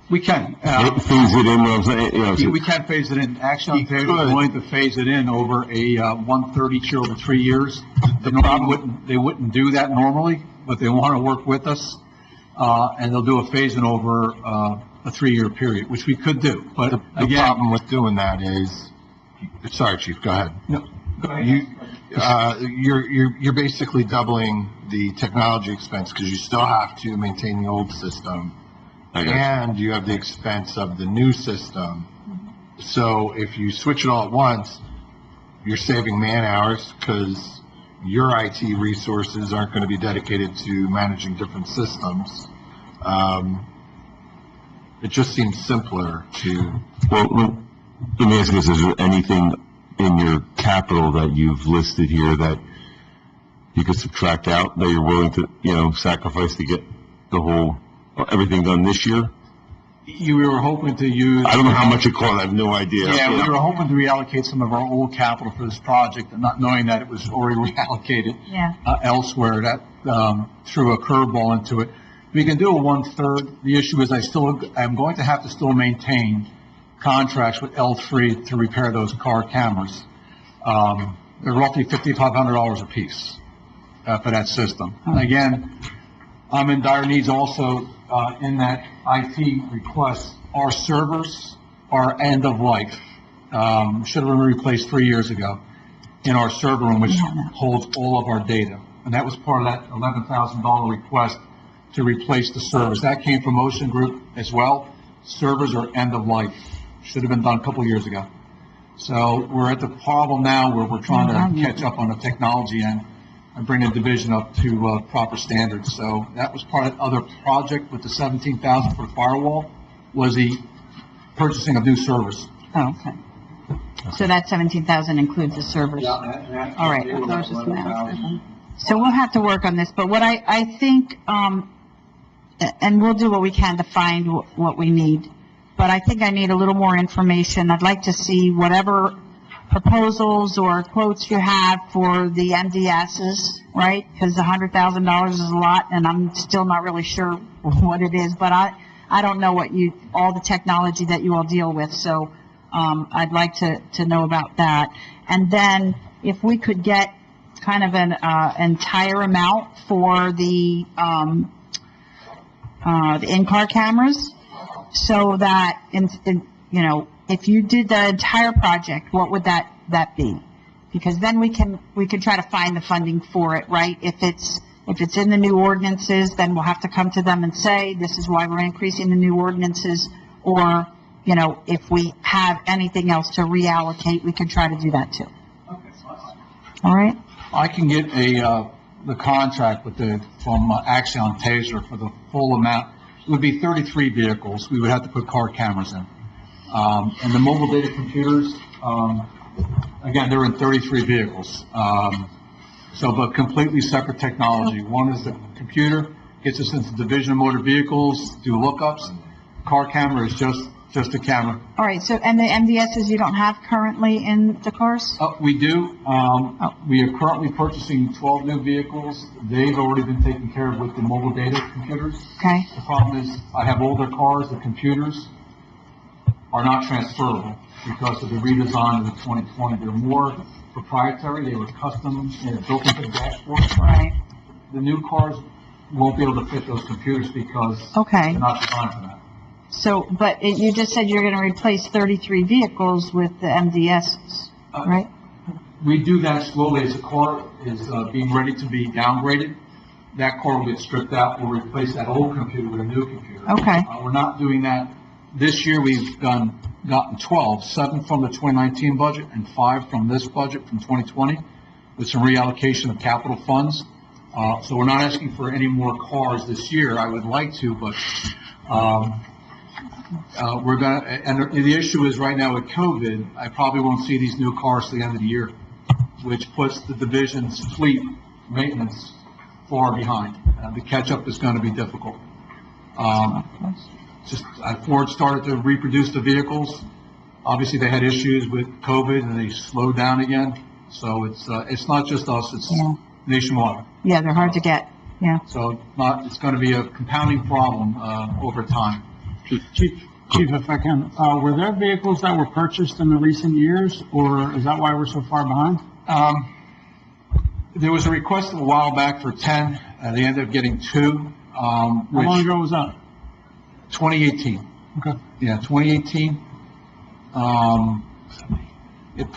We can. phase it in, what I'm saying, you know, We can phase it in. Axion You TASER is could. going to phase it in over a 1/3 each year over 3 years. They wouldn't do that normally, but they want to work with us, and they'll do a phase-in over a 3-year period, which we could do. But The again, problem with doing that is, sorry, Chief, go ahead. no, go ahead. You're basically doubling the technology expense because you still have to maintain the old system. I got you. And you have the expense of the new system. So if you switch it all at once, you're saving man hours because your IT resources aren't going to be dedicated to managing different systems. It just seems simpler to, well, let me ask you this, is there anything in your capital that you've listed here that you could subtract out, that you're willing to, you know, sacrifice to get the whole, everything done this year? You were hoping to use... I don't know how much it cost, I have no idea. Yeah, we were hoping to reallocate some of our old capital for this project, and not knowing that it was already reallocated Yeah. elsewhere, that threw a curveball into it. We can do a one-third. The issue is I'm going to have to still maintain contracts with L3 to repair those car cameras. They're roughly $5,500 a piece for that system. Again, I'm in dire needs also in that IT request. Our servers are end of life. Should have been replaced 3 years ago in our server room, which holds all of our data. And that was part of that $11,000 request to replace the servers. That came from Ocean Group as well. Servers are end of life. Should have been done a couple years ago. So we're at the problem now where we're trying to catch up on the technology end and bring the division up to proper standards. So that was part of the other project with the $17,000 for the firewall, was the purchasing of new servers. Oh, okay. So that 17,000 includes the servers? All right, I thought it was just math. So we'll have to work on this, but what I think, and we'll do what we can to find what we need, but I think I need a little more information. I'd like to see whatever proposals or quotes you have for the MDSs, right? Because $100,000 is a lot, and I'm still not really sure what it is, but I don't know all the technology that you all deal with, so I'd like to know about that. And then if we could get kind of an entire amount for the in-car cameras, so that if you did the entire project, what would that be? Because then we can try to find the funding for it, right? If it's in the new ordinances, then we'll have to come to them and say, this is why we're increasing the new ordinances, or, if we have anything else to reallocate, we can try to do that too. All right? I can get the contract from Axion Taser for the full amount. It would be 33 vehicles. We would have to put car cameras in. And the mobile data computers, again, they're in 33 vehicles. But completely separate technology. One is the computer, gets us into Division of Motor Vehicles, do lookups. Car camera is just a camera. All right, so, and the MDSs you don't have currently in the cars? We do. We are currently purchasing 12 new vehicles. They've already been taken care of with the mobile data computers. Okay. The problem is, I have older cars, the computers are not transferable because of the redesign of the 2020. They're more proprietary, they were custom, built into the dashboard. Right. The new cars won't be able to fit those computers because Okay. they're not designed for that. So, but you just said you're going to replace 33 vehicles with the MDSs, right? We do that slowly. As a car is being ready to be downgraded, that car will get stripped out. We'll replace that old computer with a new computer. Okay. We're not doing that. This year, we've gotten 12, 7 from the 2019 budget and 5 from this budget from 2020, with some reallocation of capital funds. So we're not asking for any more cars this year. I would like to, but we're going to, and the issue is right now with COVID, I probably won't see these new cars to the end of the year, which puts the division's fleet maintenance far behind. The catch-up is going to be difficult. Ford started to reproduce the vehicles. Obviously, they had issues with COVID and they slowed down again. So it's not just us, it's nationwide. Yeah, they're hard to get, yeah. So it's going to be a compounding problem over time. Chief, if I can, were there vehicles that were purchased in the recent years, or is that why we're so far behind? There was a request a while back for 10, they ended up getting 2. How long ago was that? 2018. Okay. Yeah, 2018. It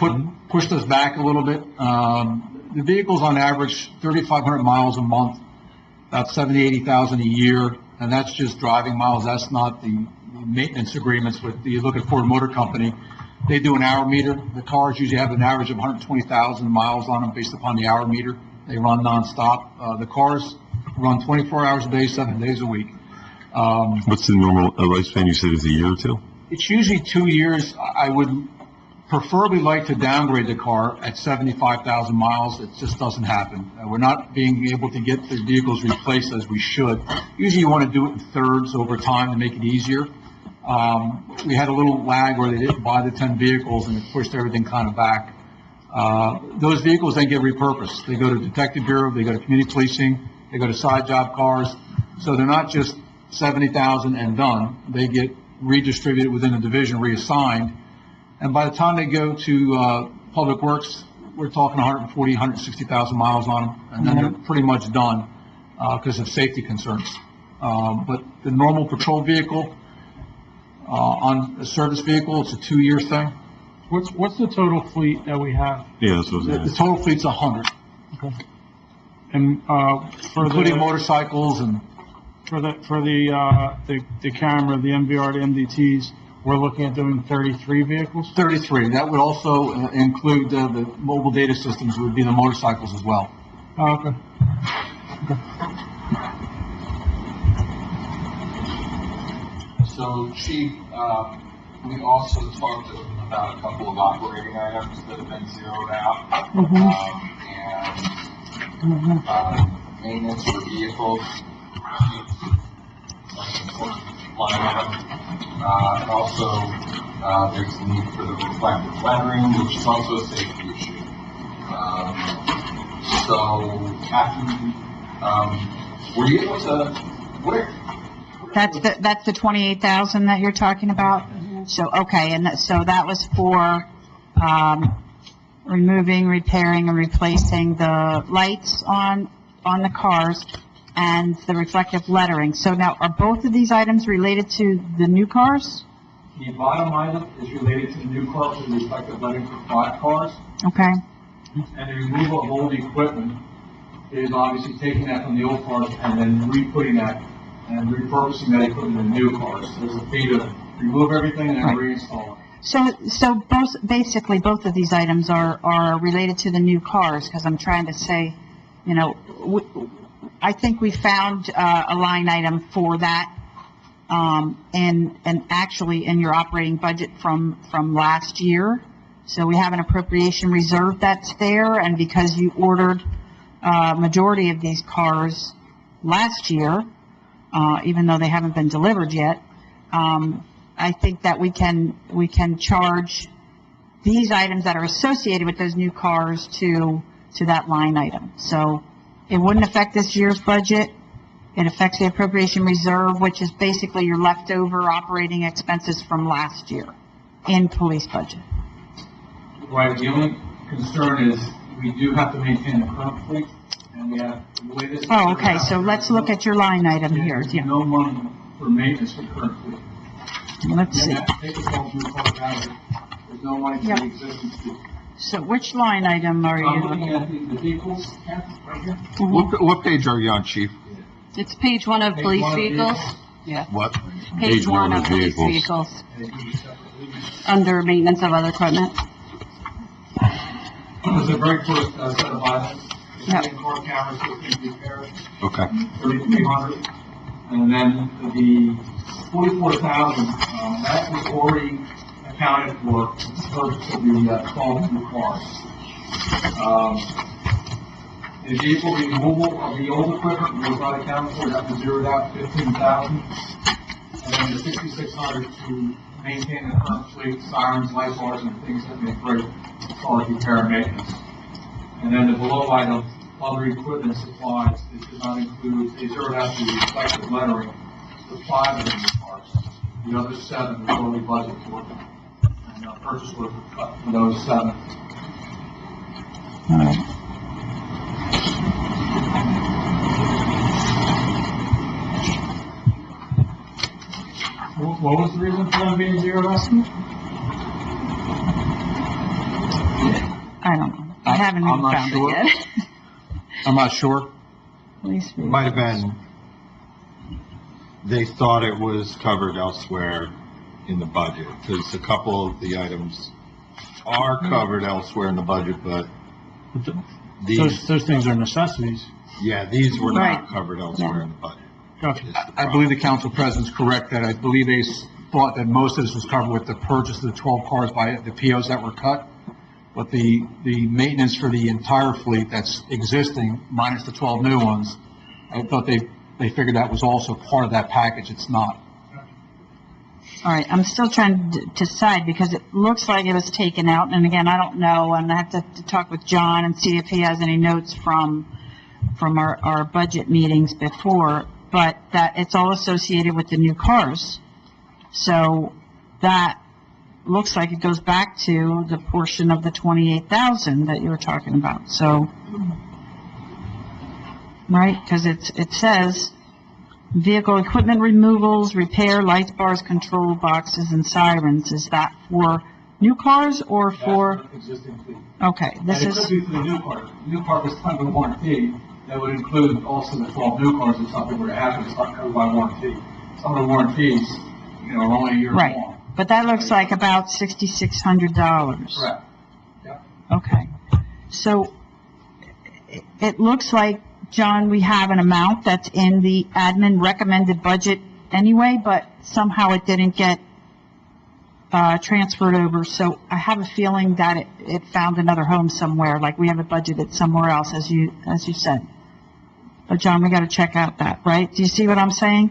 pushed us back a little bit. The vehicles on average 3,500 miles a month, about 80,000 a year, and that's just driving miles. That's not the maintenance agreements with you look at Ford Motor Company. They do an hour meter. The cars usually have an average of 120,000 miles on them based upon the hour meter. They run nonstop. The cars run 24 hours a day, 7 days a week. What's the normal lifespan? You said is a year or two? It's usually 2 years. I would preferably like to downgrade the car at 75,000 miles. It just doesn't happen. We're not being able to get the vehicles replaced as we should. Usually you want to do it in thirds over time to make it easier. We had a little lag where they didn't buy the 10 vehicles and it pushed everything kind of back. Those vehicles then get repurposed. They go to Detective Bureau, they go to community policing, they go to side job cars. So they're not just 70,000 and done. They get redistributed within the division, reassigned. And by the time they go to Public Works, we're talking 140, 160,000 miles on them, and then they're pretty much done because of safety concerns. But the normal patrol vehicle, on a service vehicle, it's a 2-year thing. What's the total fleet that we have? Yeah, that's what I was The gonna ask. total fleet's 100, Okay. And, for including the, motorcycles and for the camera, the MVR, the MDTs, we're looking at doing 33 vehicles? 33. That would also include the mobile data systems, would be the motorcycles as well. Oh, okay. So, Chief, we also talked about a couple of operating items that have been zeroed out. Maintenance for vehicles. Line item. And also, there's the need for the reflective lettering, which is also a safety issue. So, were you able to, where? That's the 28,000 that you're talking about? So, okay, and so that was for, removing, repairing, and replacing the lights on the cars and the reflective lettering. So now, are both of these items related to the new cars? The bottom item is related to the new cars and reflective lettering for 5 cars. Okay, And the removal of old equipment is obviously taking that from the old cars and then re-putting that and repurposing that equipment in new cars. So there's a fee to remove everything and then reinstall it. so basically, both of these items are related to the new cars, because I'm trying to say, you know, I think we found a line item for that, and actually in your operating budget from last year. So we have an appropriation reserve that's there, and because you ordered majority of these cars last year, even though they haven't been delivered yet, I think that we can charge these items that are associated with those new cars to that line item. So it wouldn't affect this year's budget. It affects the appropriation reserve, which is basically your leftover operating expenses from last year in police budget. Right, the only concern is we do have to maintain the current fleet, and we have, the way this. Oh, okay, so let's look at your line item here. There's Yeah, no money for maintenance for the current fleet. let's see. Then that take the whole new car out of it. There's no money for Yep. the existing fleet. So which line item are I'm you looking looking at the vehicles, yeah, right here. at? What page are you on, Chief? It's page 1 of Page police one of vehicles. What? Page 1 of police vehicles, under maintenance of other equipment. This is the very first set of items. Yep. Car cameras, 15 repairs, Okay. 3,300. And then the 44,000, that was already accounted for purchase of the 12 new cars. The vehicle removal of the old equipment was not accounted for, that was zeroed out 15,000. And then the 6,600 to maintain the current fleet, sirens, light bars, and things that may break as far as repair and maintenance. And then the below item, other equipment supplies, it does not include, they zeroed out the reflective lettering for 5 of the new cars. The other 7 was already budgeted for. And purchase order for those 7. What was the reason for them being zeroed out? I don't know. I haven't I'm even not found sure. it yet. I'm not sure. Police vehicles. Might have been, they thought it was covered elsewhere in the budget, because a couple of the items are covered elsewhere in the budget, but these, Those things are necessities. yeah, these were Right. not covered elsewhere in the budget. Gotcha. is the I problem. believe the council president's correct that I believe they thought that most of this was covered with the purchase of the 12 cars by the POs that were cut. But the maintenance for the entire fleet that's existing, minus the 12 new ones, I thought they figured that was also part of that package. It's not. All right, I'm still trying to decide because it looks like it was taken out, and again, I don't know, and I have to talk with John and see if he has any notes from our budget meetings before, but that it's all associated with the new cars. So that looks like it goes back to the portion of the 28,000 that you were talking about, so, right, because it says vehicle equipment removals, repair, lights, bars, control boxes, and sirens. Is that for new cars or for, That's existing fleet. okay, this And it could is, be for the new car. New car is under warranty. That would include also the 12 new cars if something were to happen. It's not covered by warranty. Some of the warranties, are only a year right, long. but that looks like about $6,600. Correct. Yeah. Okay, so it looks like, John, we have an amount that's in the admin recommended budget anyway, but somehow it didn't get transferred over, so I have a feeling that it found another home somewhere, like we have it budgeted somewhere else, as you said. But John, we gotta check out that, right? Do you see what I'm saying?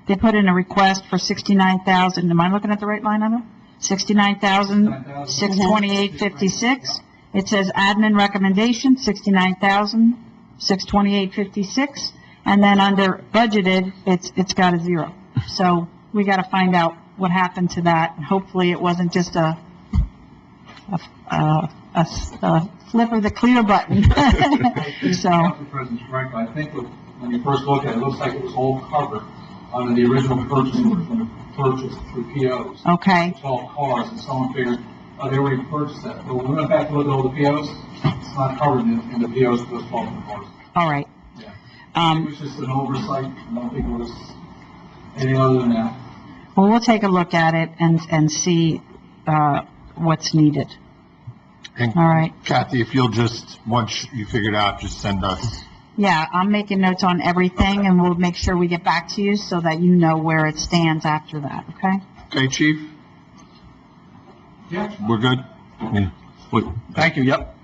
They put in a request for 69,000, am I looking at the right line item? 69,628.56. It says admin recommendation, 69,628.56, and then under budgeted, it's got a zero. So we gotta find out what happened to that, and hopefully it wasn't just a flip of the clear button. So, Council President Frank, I think when you first look at it, it looks like it was all covered under the original purchase through POs. okay, 12 cars, and someone figured, oh, they already purchased that. But when we went back to look at all the POs, it's not covered in the POs for those 12 cars. all right. Yeah. It was just an oversight. I don't think it was anything other than that. Well, we'll take a look at it and see what's needed. And All right. Kathy, if you'll just, once you figure it out, just send us. Yeah, I'm making notes on everything, and we'll make sure we get back to you so that you know where it stands after that, okay? Okay, Chief? Yeah. We're good? Yeah. Wait, Thank you, yep.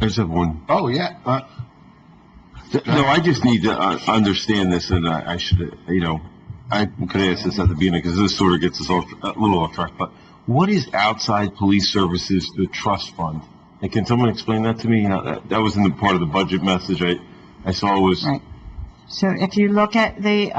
I just have one. Oh, yeah, No, I just need to understand this, and I should, I could ask this at the beginning, because this sort of gets us a little off track, but what is outside police services, the trust fund? And can someone explain that to me? That was in the part of the budget message I saw was, Right. So if you look at the,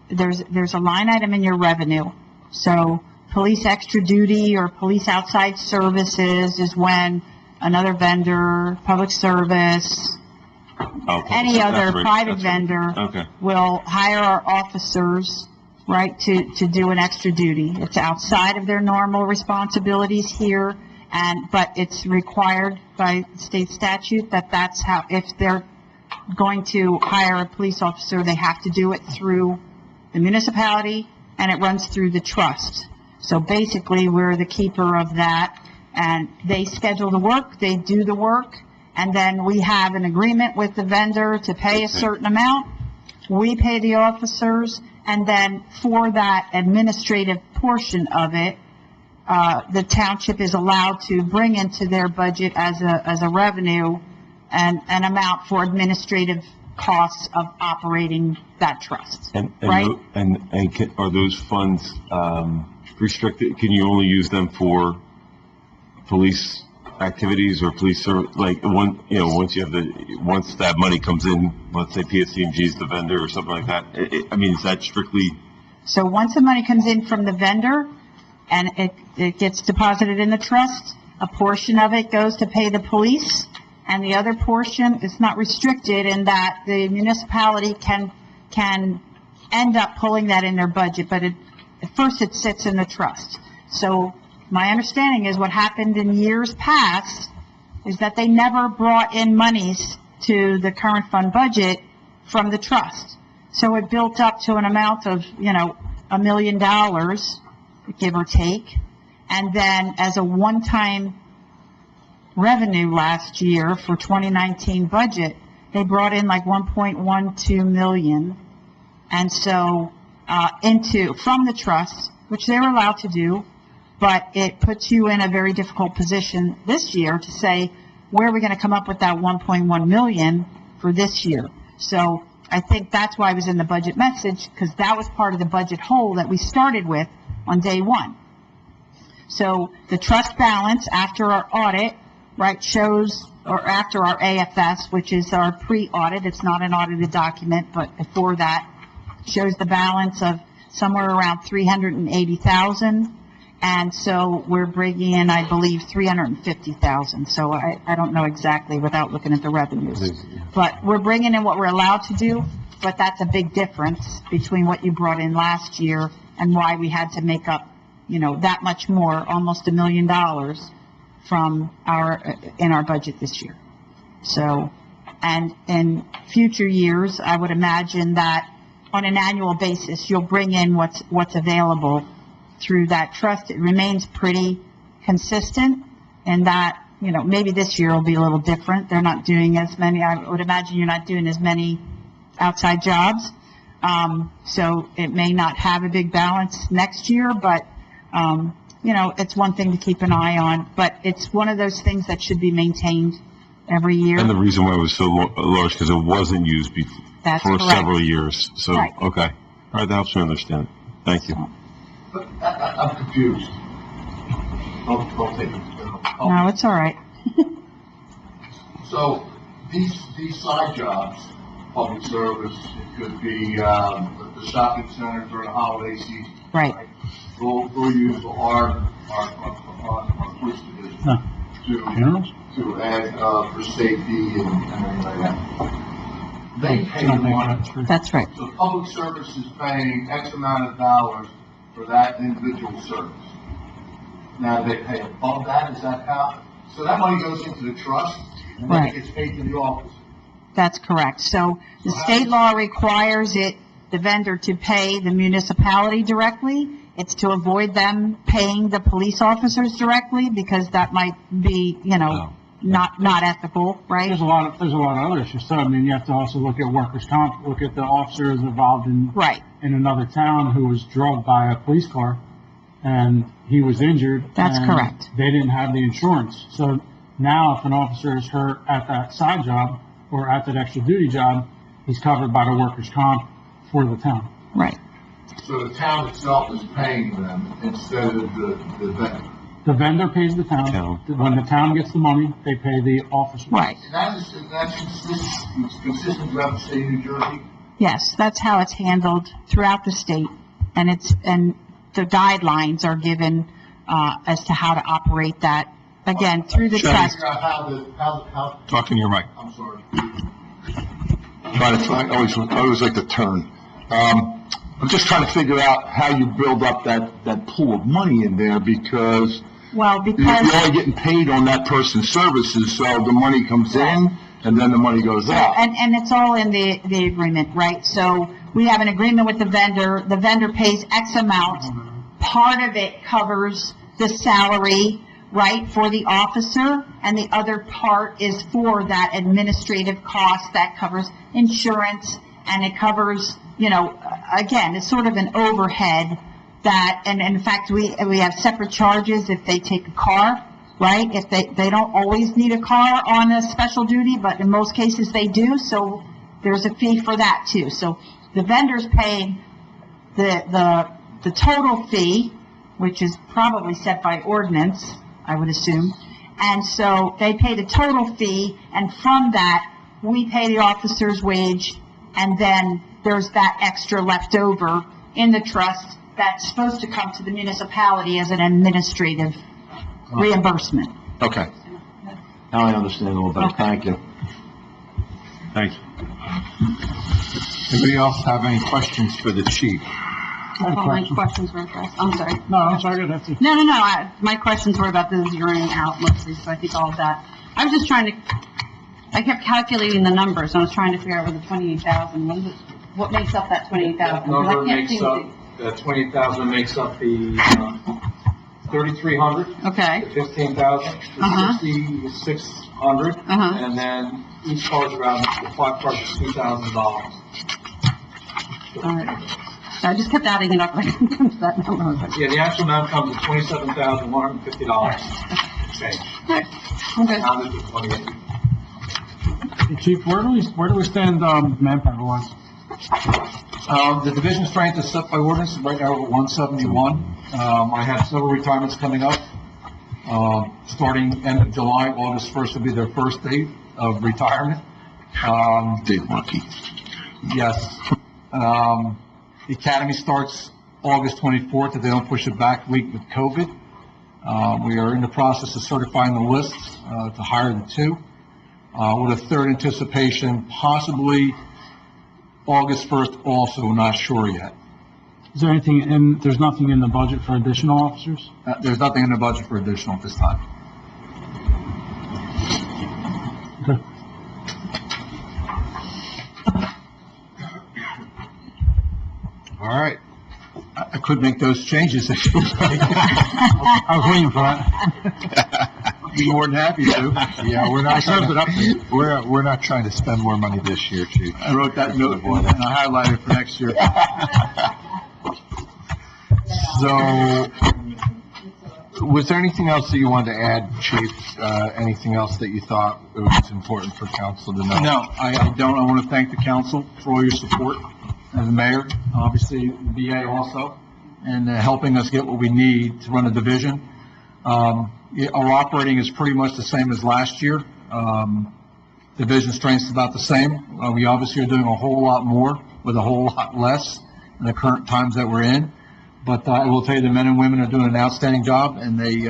there's a line item in your revenue. So police extra duty or police outside services is when another vendor, public service, any other private vendor Okay. will hire our officers, right, to do an extra duty. It's outside of their normal responsibilities here, but it's required by state statute that that's how, if they're going to hire a police officer, they have to do it through the municipality, and it runs through the trust. So basically, we're the keeper of that, and they schedule the work, they do the work, and then we have an agreement with the vendor to pay a certain amount. We pay the officers, and then for that administrative portion of it, the township is allowed to bring into their budget as a revenue and an amount for administrative costs of operating that trust, right? Are those funds restricted? Can you only use them for police activities or police service? Like once that money comes in, let's say PSC&G is the vendor or something like that. Is that strictly? So once the money comes in from the vendor and it gets deposited in the trust, a portion of it goes to pay the police, and the other portion is not restricted in that the municipality can end up pulling that in their budget, but at first it sits in the trust. So my understanding is what happened in years past is that they never brought in monies to the current fund budget from the trust. So it built up to an amount of, $1 million, give or take. And then as a one-time revenue last year for 2019 budget, they brought in like 1.12 million. And so, from the trust, which they were allowed to do, but it puts you in a very difficult position this year to say, where are we going to come up with that 1.1 million for this year? So I think that's why it was in the budget message, because that was part of the budget hole that we started with on day one. So the trust balance after our audit, right, shows, or after our AFS, which is our pre-audit, it's not an audited document, but before that, shows the balance of somewhere around 380,000. And so we're bringing in, I believe, 350,000. So I don't know exactly without looking at the revenues. But we're bringing in what we're allowed to do, but that's a big difference between what you brought in last year and why we had to make up, that much more, almost $1 million from in our budget this year. So, and in future years, I would imagine that on an annual basis, you'll bring in what's available through that trust. It remains pretty consistent in that, maybe this year will be a little different. They're not doing as many, I would imagine you're not doing as many outside jobs. So it may not have a big balance next year, but, it's one thing to keep an eye on. But it's one of those things that should be maintained every year. And the reason why it was so large, because it wasn't used That's for correct. several years. So, Right. okay. All right, that helps me understand it. Thank you. But I'm confused. Don't take it. No, it's all right. So, these side jobs, public service, it could be, the shopping center during the holiday season. Right. We'll use our police division No. Funerals? to add, for safety and everything like that. They pay the Don't make money. that true. That's right. So public service is paying X amount of dollars for that individual service. Now, they pay above that, is that how? So that money goes into the trust, and then Right. it gets paid to the office. That's correct. So the state law requires the vendor to pay the municipality directly. It's to avoid them paying the police officers directly because that might be, not ethical, right? There's a lot of other issues. So, I mean, you have to also look at workers' comp, look at the officers involved in Right. another town who was drugged by a police car, and he was injured. That's and correct. They didn't have the insurance. So now if an officer is hurt at that side job or at that extra duty job, he's covered by the workers' comp for the town. Right. So the town itself is paying them instead of the vendor. The vendor pays the town. Town. When the town gets the money, they pay the officer. Right. And that's consistent throughout the state of New Jersey? Yes, that's how it's handled throughout the state. And the guidelines are given, as to how to operate that, again, through the Sure. trust. Figure out how, Talk in your mic. I'm sorry. I always like to turn. I'm just trying to figure out how you build up that pool of money in there because Well, you're because, only getting paid on that person's services, so the money comes in and then the money goes out. and it's all in the agreement, right? So we have an agreement with the vendor pays X amount. Part of it covers the salary, right, for the officer, and the other part is for that administrative cost that covers insurance, and it covers, again, it's sort of an overhead that, and in fact, we have separate charges if they take a car, right? If they don't always need a car on a special duty, but in most cases they do, so there's a fee for that too. So the vendor's paying the total fee, which is probably set by ordinance, I would assume. And so they pay the total fee, and from that, we pay the officer's wage, and then there's that extra left over in the trust that's supposed to come to the municipality as an administrative reimbursement. Okay. Now I understand a little better. Okay. Thank you. Thanks. Anybody else have any questions for the chief? I have a All my question. questions were addressed. I'm sorry. No, I'm sorry, that's it. No. My questions were about the zeroing out mostly, so I think all of that. I was just I kept calculating the numbers, and I was trying to figure out where the 28,000, what makes up that 28,000? That number makes up, the 28,000 makes up the 3,300, Okay, the 15,000, Uh-huh. the 6,600, Uh-huh. and then each car's around, the 5 cars is $2,000. all right. So I just kept adding it up, I couldn't come to that number. I was like, Yeah, the actual amount comes to $27,150. Change. okay. Now this is 28. Chief, where do we stand, manpower-wise? The division strength is set by ordinance, right now we're 171, I have several retirements coming up. Starting end of July, August 1st will be their first date of retirement. Dave Markey. Yes. The academy starts August 24th, if they don't push it back week with COVID. We are in the process of certifying the lists to hire the two, with a third anticipation, possibly August 1st also, not sure yet. Is there anything there's nothing in the budget for additional officers? There's nothing in the budget for additional at this time. Okay. All right. I could make those changes if you like. I was waiting for that. I'd be more than happy to. Yeah, we're not, I served it up to you. we're not trying to spend more money this year, Chief. I wrote that note and I highlighted it for next year. So, was there anything else that you wanted to add, Chief? Anything else that you thought was important for council to know? No, I don't. I want to thank the council for all your support, and the mayor, obviously, the BA also, and helping us get what we need to run a division. Our operating is pretty much the same as last year. Division strength is about the same. We obviously are doing a whole lot more with a whole lot less in the current times that we're in. But I will tell you, the men and women are doing an outstanding job, and they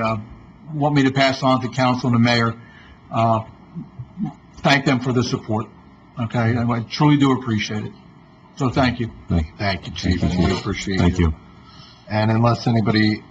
want me to pass on to council and the mayor, thank them for the support, okay? And I truly do appreciate it. So thank you. Thank you, Chief. We appreciate Thank you. And unless anybody,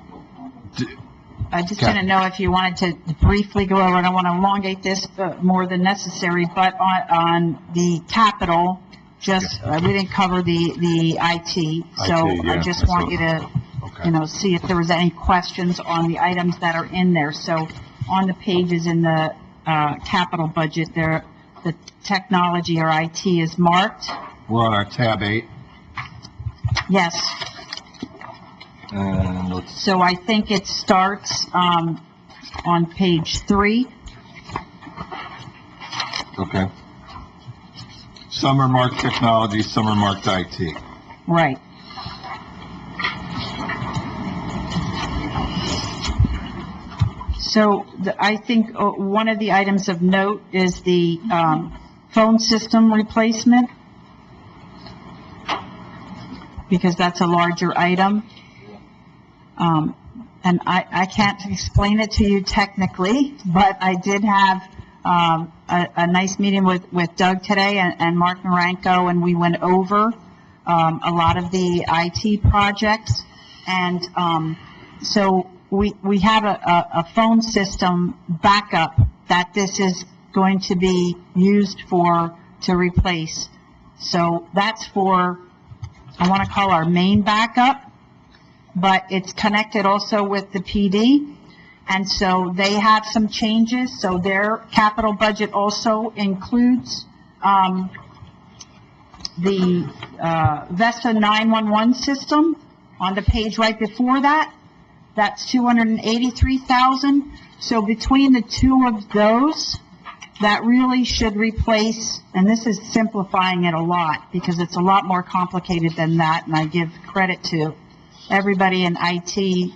I just didn't know if you wanted to briefly go over, I don't want to elongate this more than necessary, but on the capital, we didn't cover the IT, so IT, yeah, I just that's want what- you to, okay. see if there was any questions on the items that are in there. So on the pages in the capital budget, there, the technology or IT is marked. we're on our tab 8, Yes, and let's, so I think it starts on page 3. okay. Some are marked technology, some are marked IT. Right. So I think one of the items of note is the phone system replacement, because that's a larger item. And I can't explain it to you technically, but I did have a nice meeting with Doug today and Mark Maranko, and we went over a lot of the IT projects. And so we have a phone system backup that this is going to be used to replace. So that's for, I want to call our main backup, but it's connected also with the PD. And so they have some changes, so their capital budget also includes the Vesta 911 system on the page right before that. That's $283,000. So between the two of those, that really should replace, and this is simplifying it a lot because it's a lot more complicated than that, and I give credit to everybody in IT,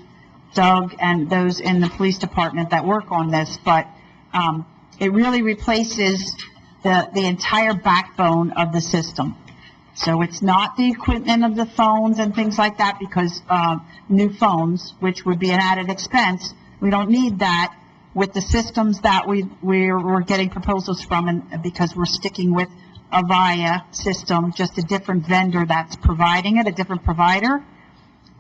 Doug, and those in the police department that work on this, but it really replaces the entire backbone of the system. So it's not the equipment of the phones and things like that, because new phones, which would be an added expense, we don't need that with the systems that we're getting proposals from, and because we're sticking with Avaya system, just a different vendor that's providing it, a different provider.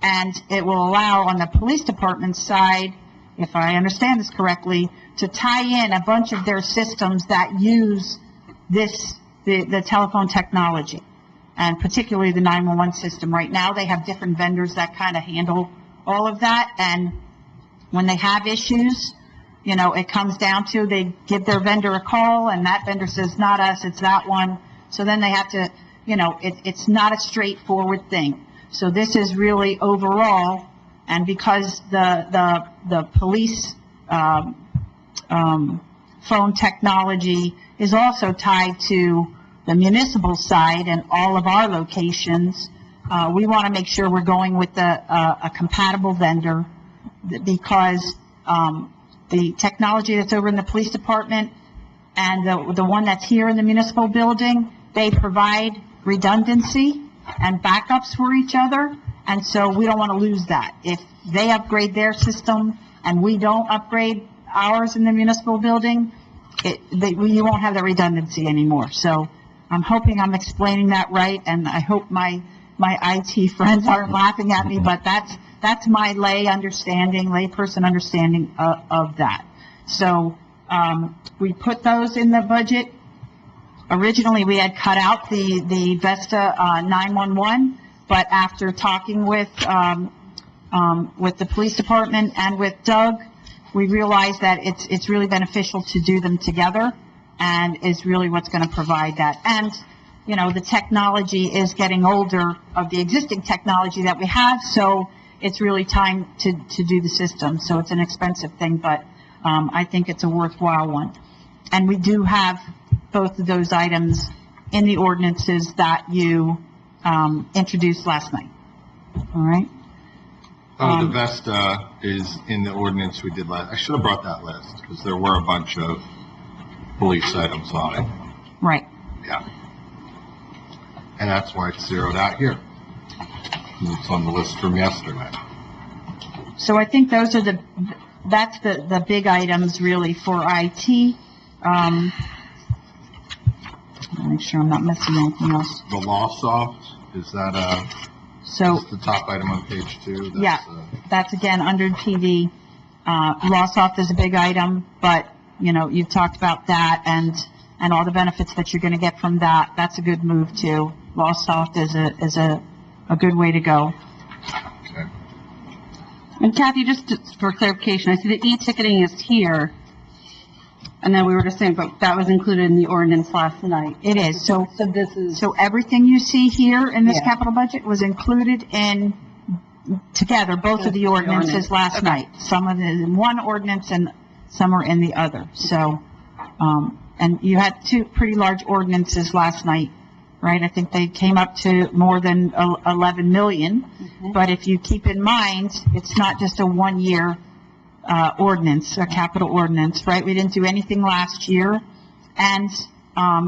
And it will allow on the police department side, if I understand this correctly, to tie in a bunch of their systems that use the telephone technology, and particularly the 911 system. Right now, they have different vendors that kind of handle all of that, and when they have issues, it comes down to they give their vendor a call, and that vendor says, not us, it's that one. So then they have to, it's not a straightforward thing. So this is really overall, and because the police phone technology is also tied to the municipal side and all of our locations, we want to make sure we're going with a compatible vendor because the technology that's over in the police department and the one that's here in the municipal building, they provide redundancy and backups for each other, and so we don't want to lose that. If they upgrade their system and we don't upgrade ours in the municipal building, you won't have that redundancy anymore. So I'm hoping I'm explaining that right, and I hope my IT friends aren't laughing at me, but that's my layperson understanding of that. So, we put those in the budget. Originally, we had cut out the Vesta 911, but after talking with the police department and with Doug, we realized that it's really beneficial to do them together, and is really what's going to provide that. And, you know, the technology is getting older of the existing technology that we have, so it's really time to do the system. So it's an expensive thing, but I think it's a worthwhile one. And we do have both of those items in the ordinances that you introduced last night. All right? The Vesta is in the ordinance we did last. I should have brought that list, because there were a bunch of police items on it. Right. Yeah. And that's why it's zeroed out here. It's on the list from yesterday. So I think those are that's the big items really for IT. Make sure I'm not missing anything else. The LawSoft, is that So, the top item on page 2? yeah, that's again under PD. LawSoft is a big item, but, you know, you've talked about that and all the benefits that you're going to get from that. That's a good move too. LawSoft is a good way to go. Okay. And Kathy, just for clarification, I see the e-ticketing is here, and then we were just saying, but that was included in the ordinance last night. It is. So this is, So everything you see here in this Yeah. capital budget was included together, both of the ordinances last night. Some of it in one ordinance and some are in the other. So, and you had two pretty large ordinances last night, right? I think they came up to more than 11 million. But if you keep in mind, it's not just a one-year ordinance, a capital ordinance, right? We didn't do anything last year. And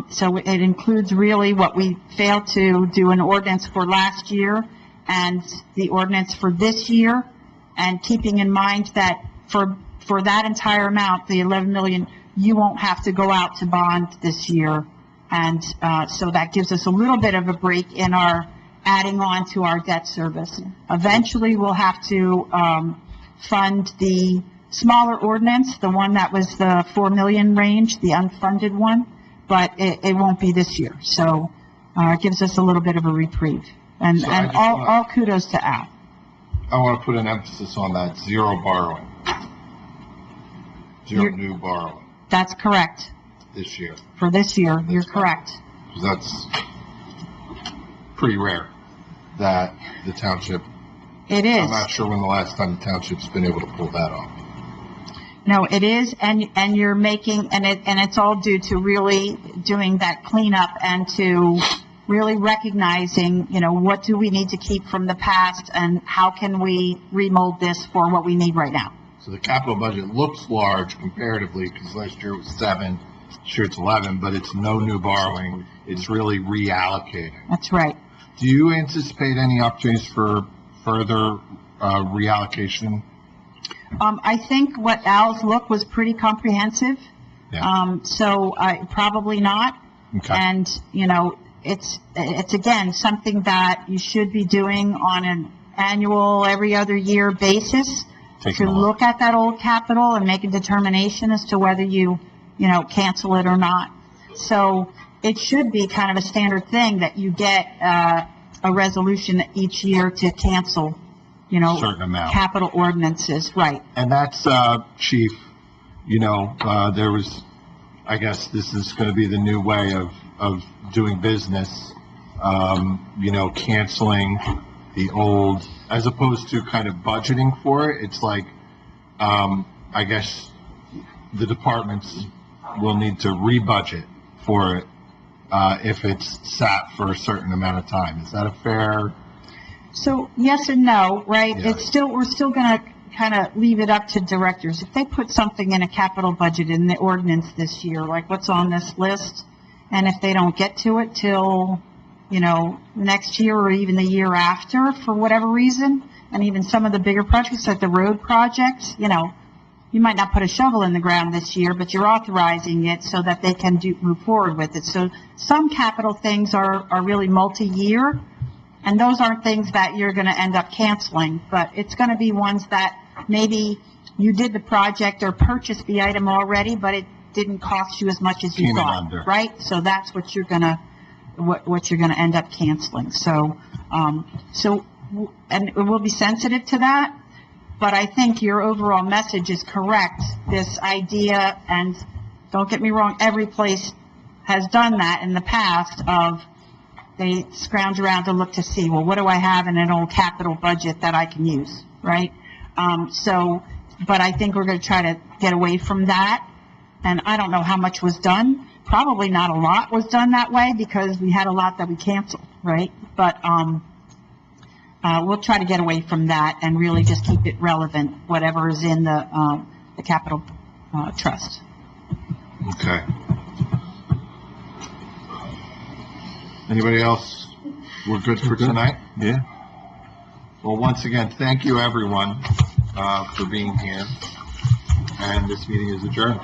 so it includes really what we failed to do an ordinance for last year and the ordinance for this year. And keeping in mind that for that entire amount, the 11 million, you won't have to go out to bond this year. And so that gives us a little bit of a break in our adding on to our debt service. Eventually, we'll have to fund the smaller ordinance, the one that was the 4 million range, the unfunded one, but it won't be this year. So it gives us a little bit of a reprieve. And, So I just all kudos to Al. I want to put an emphasis on that, zero borrowing. Zero new borrowing That's correct. this year. For this year, you're correct. 'Cause that's pretty rare that the township, It is. I'm not sure when the last time the township's been able to pull that off. No, it is, and you're making, and it's all due to really doing that cleanup and to really recognizing, you know, what do we need to keep from the past and how can we remold this for what we need right now. So the capital budget looks large comparatively, because last year it was 7, this year it's 11, but it's no new borrowing. It's really reallocating. That's right. Do you anticipate any opportunities for further reallocation? I think what Al's look was pretty comprehensive. Yeah. So probably not. Okay. And, you know, it's again, something that you should be doing on an annual, every other year basis. Taking To a look. look at that old capital and make a determination as to whether you cancel it or not. So it should be kind of a standard thing that you get a resolution each year to cancel, Certain amount. capital ordinances, right? And that's, Chief, there was, I guess this is going to be the new way of doing business, canceling the old, as opposed to kind of budgeting for it. It's like, I guess the departments will need to re-budget for it if it's sat for a certain amount of time. Is that a fair So yes and no, right? Yeah. We're still gonna kind of leave it up to directors. If they put something in a capital budget in the ordinance this year, like what's on this list, and if they don't get to it till, next year or even the year after, for whatever reason, and even some of the bigger projects, like the road projects, you might not put a shovel in the ground this year, but you're authorizing it so that they can move forward with it. So some capital things are really multi-year, and those aren't things that you're going to end up canceling, but it's going to be ones that maybe you did the project or purchased the item already, but it didn't cost you as much as you Came in thought, under. right? So that's what you're going to end up canceling. So, and we'll be sensitive to that, but I think your overall message is correct. This idea, and don't get me wrong, every place has done that in the past of they scrounge around to look to see, well, what do I have in an old capital budget that I can use, right? But I think we're going to try to get away from that. And I don't know how much was done. Probably not a lot was done that way because we had a lot that we canceled, right? But we'll try to get away from that and really just keep it relevant, whatever is in the capital trust. Okay. Anybody else? We're good for tonight? Yeah. Well, once again, thank you, everyone, for being here. And this meeting is adjourned.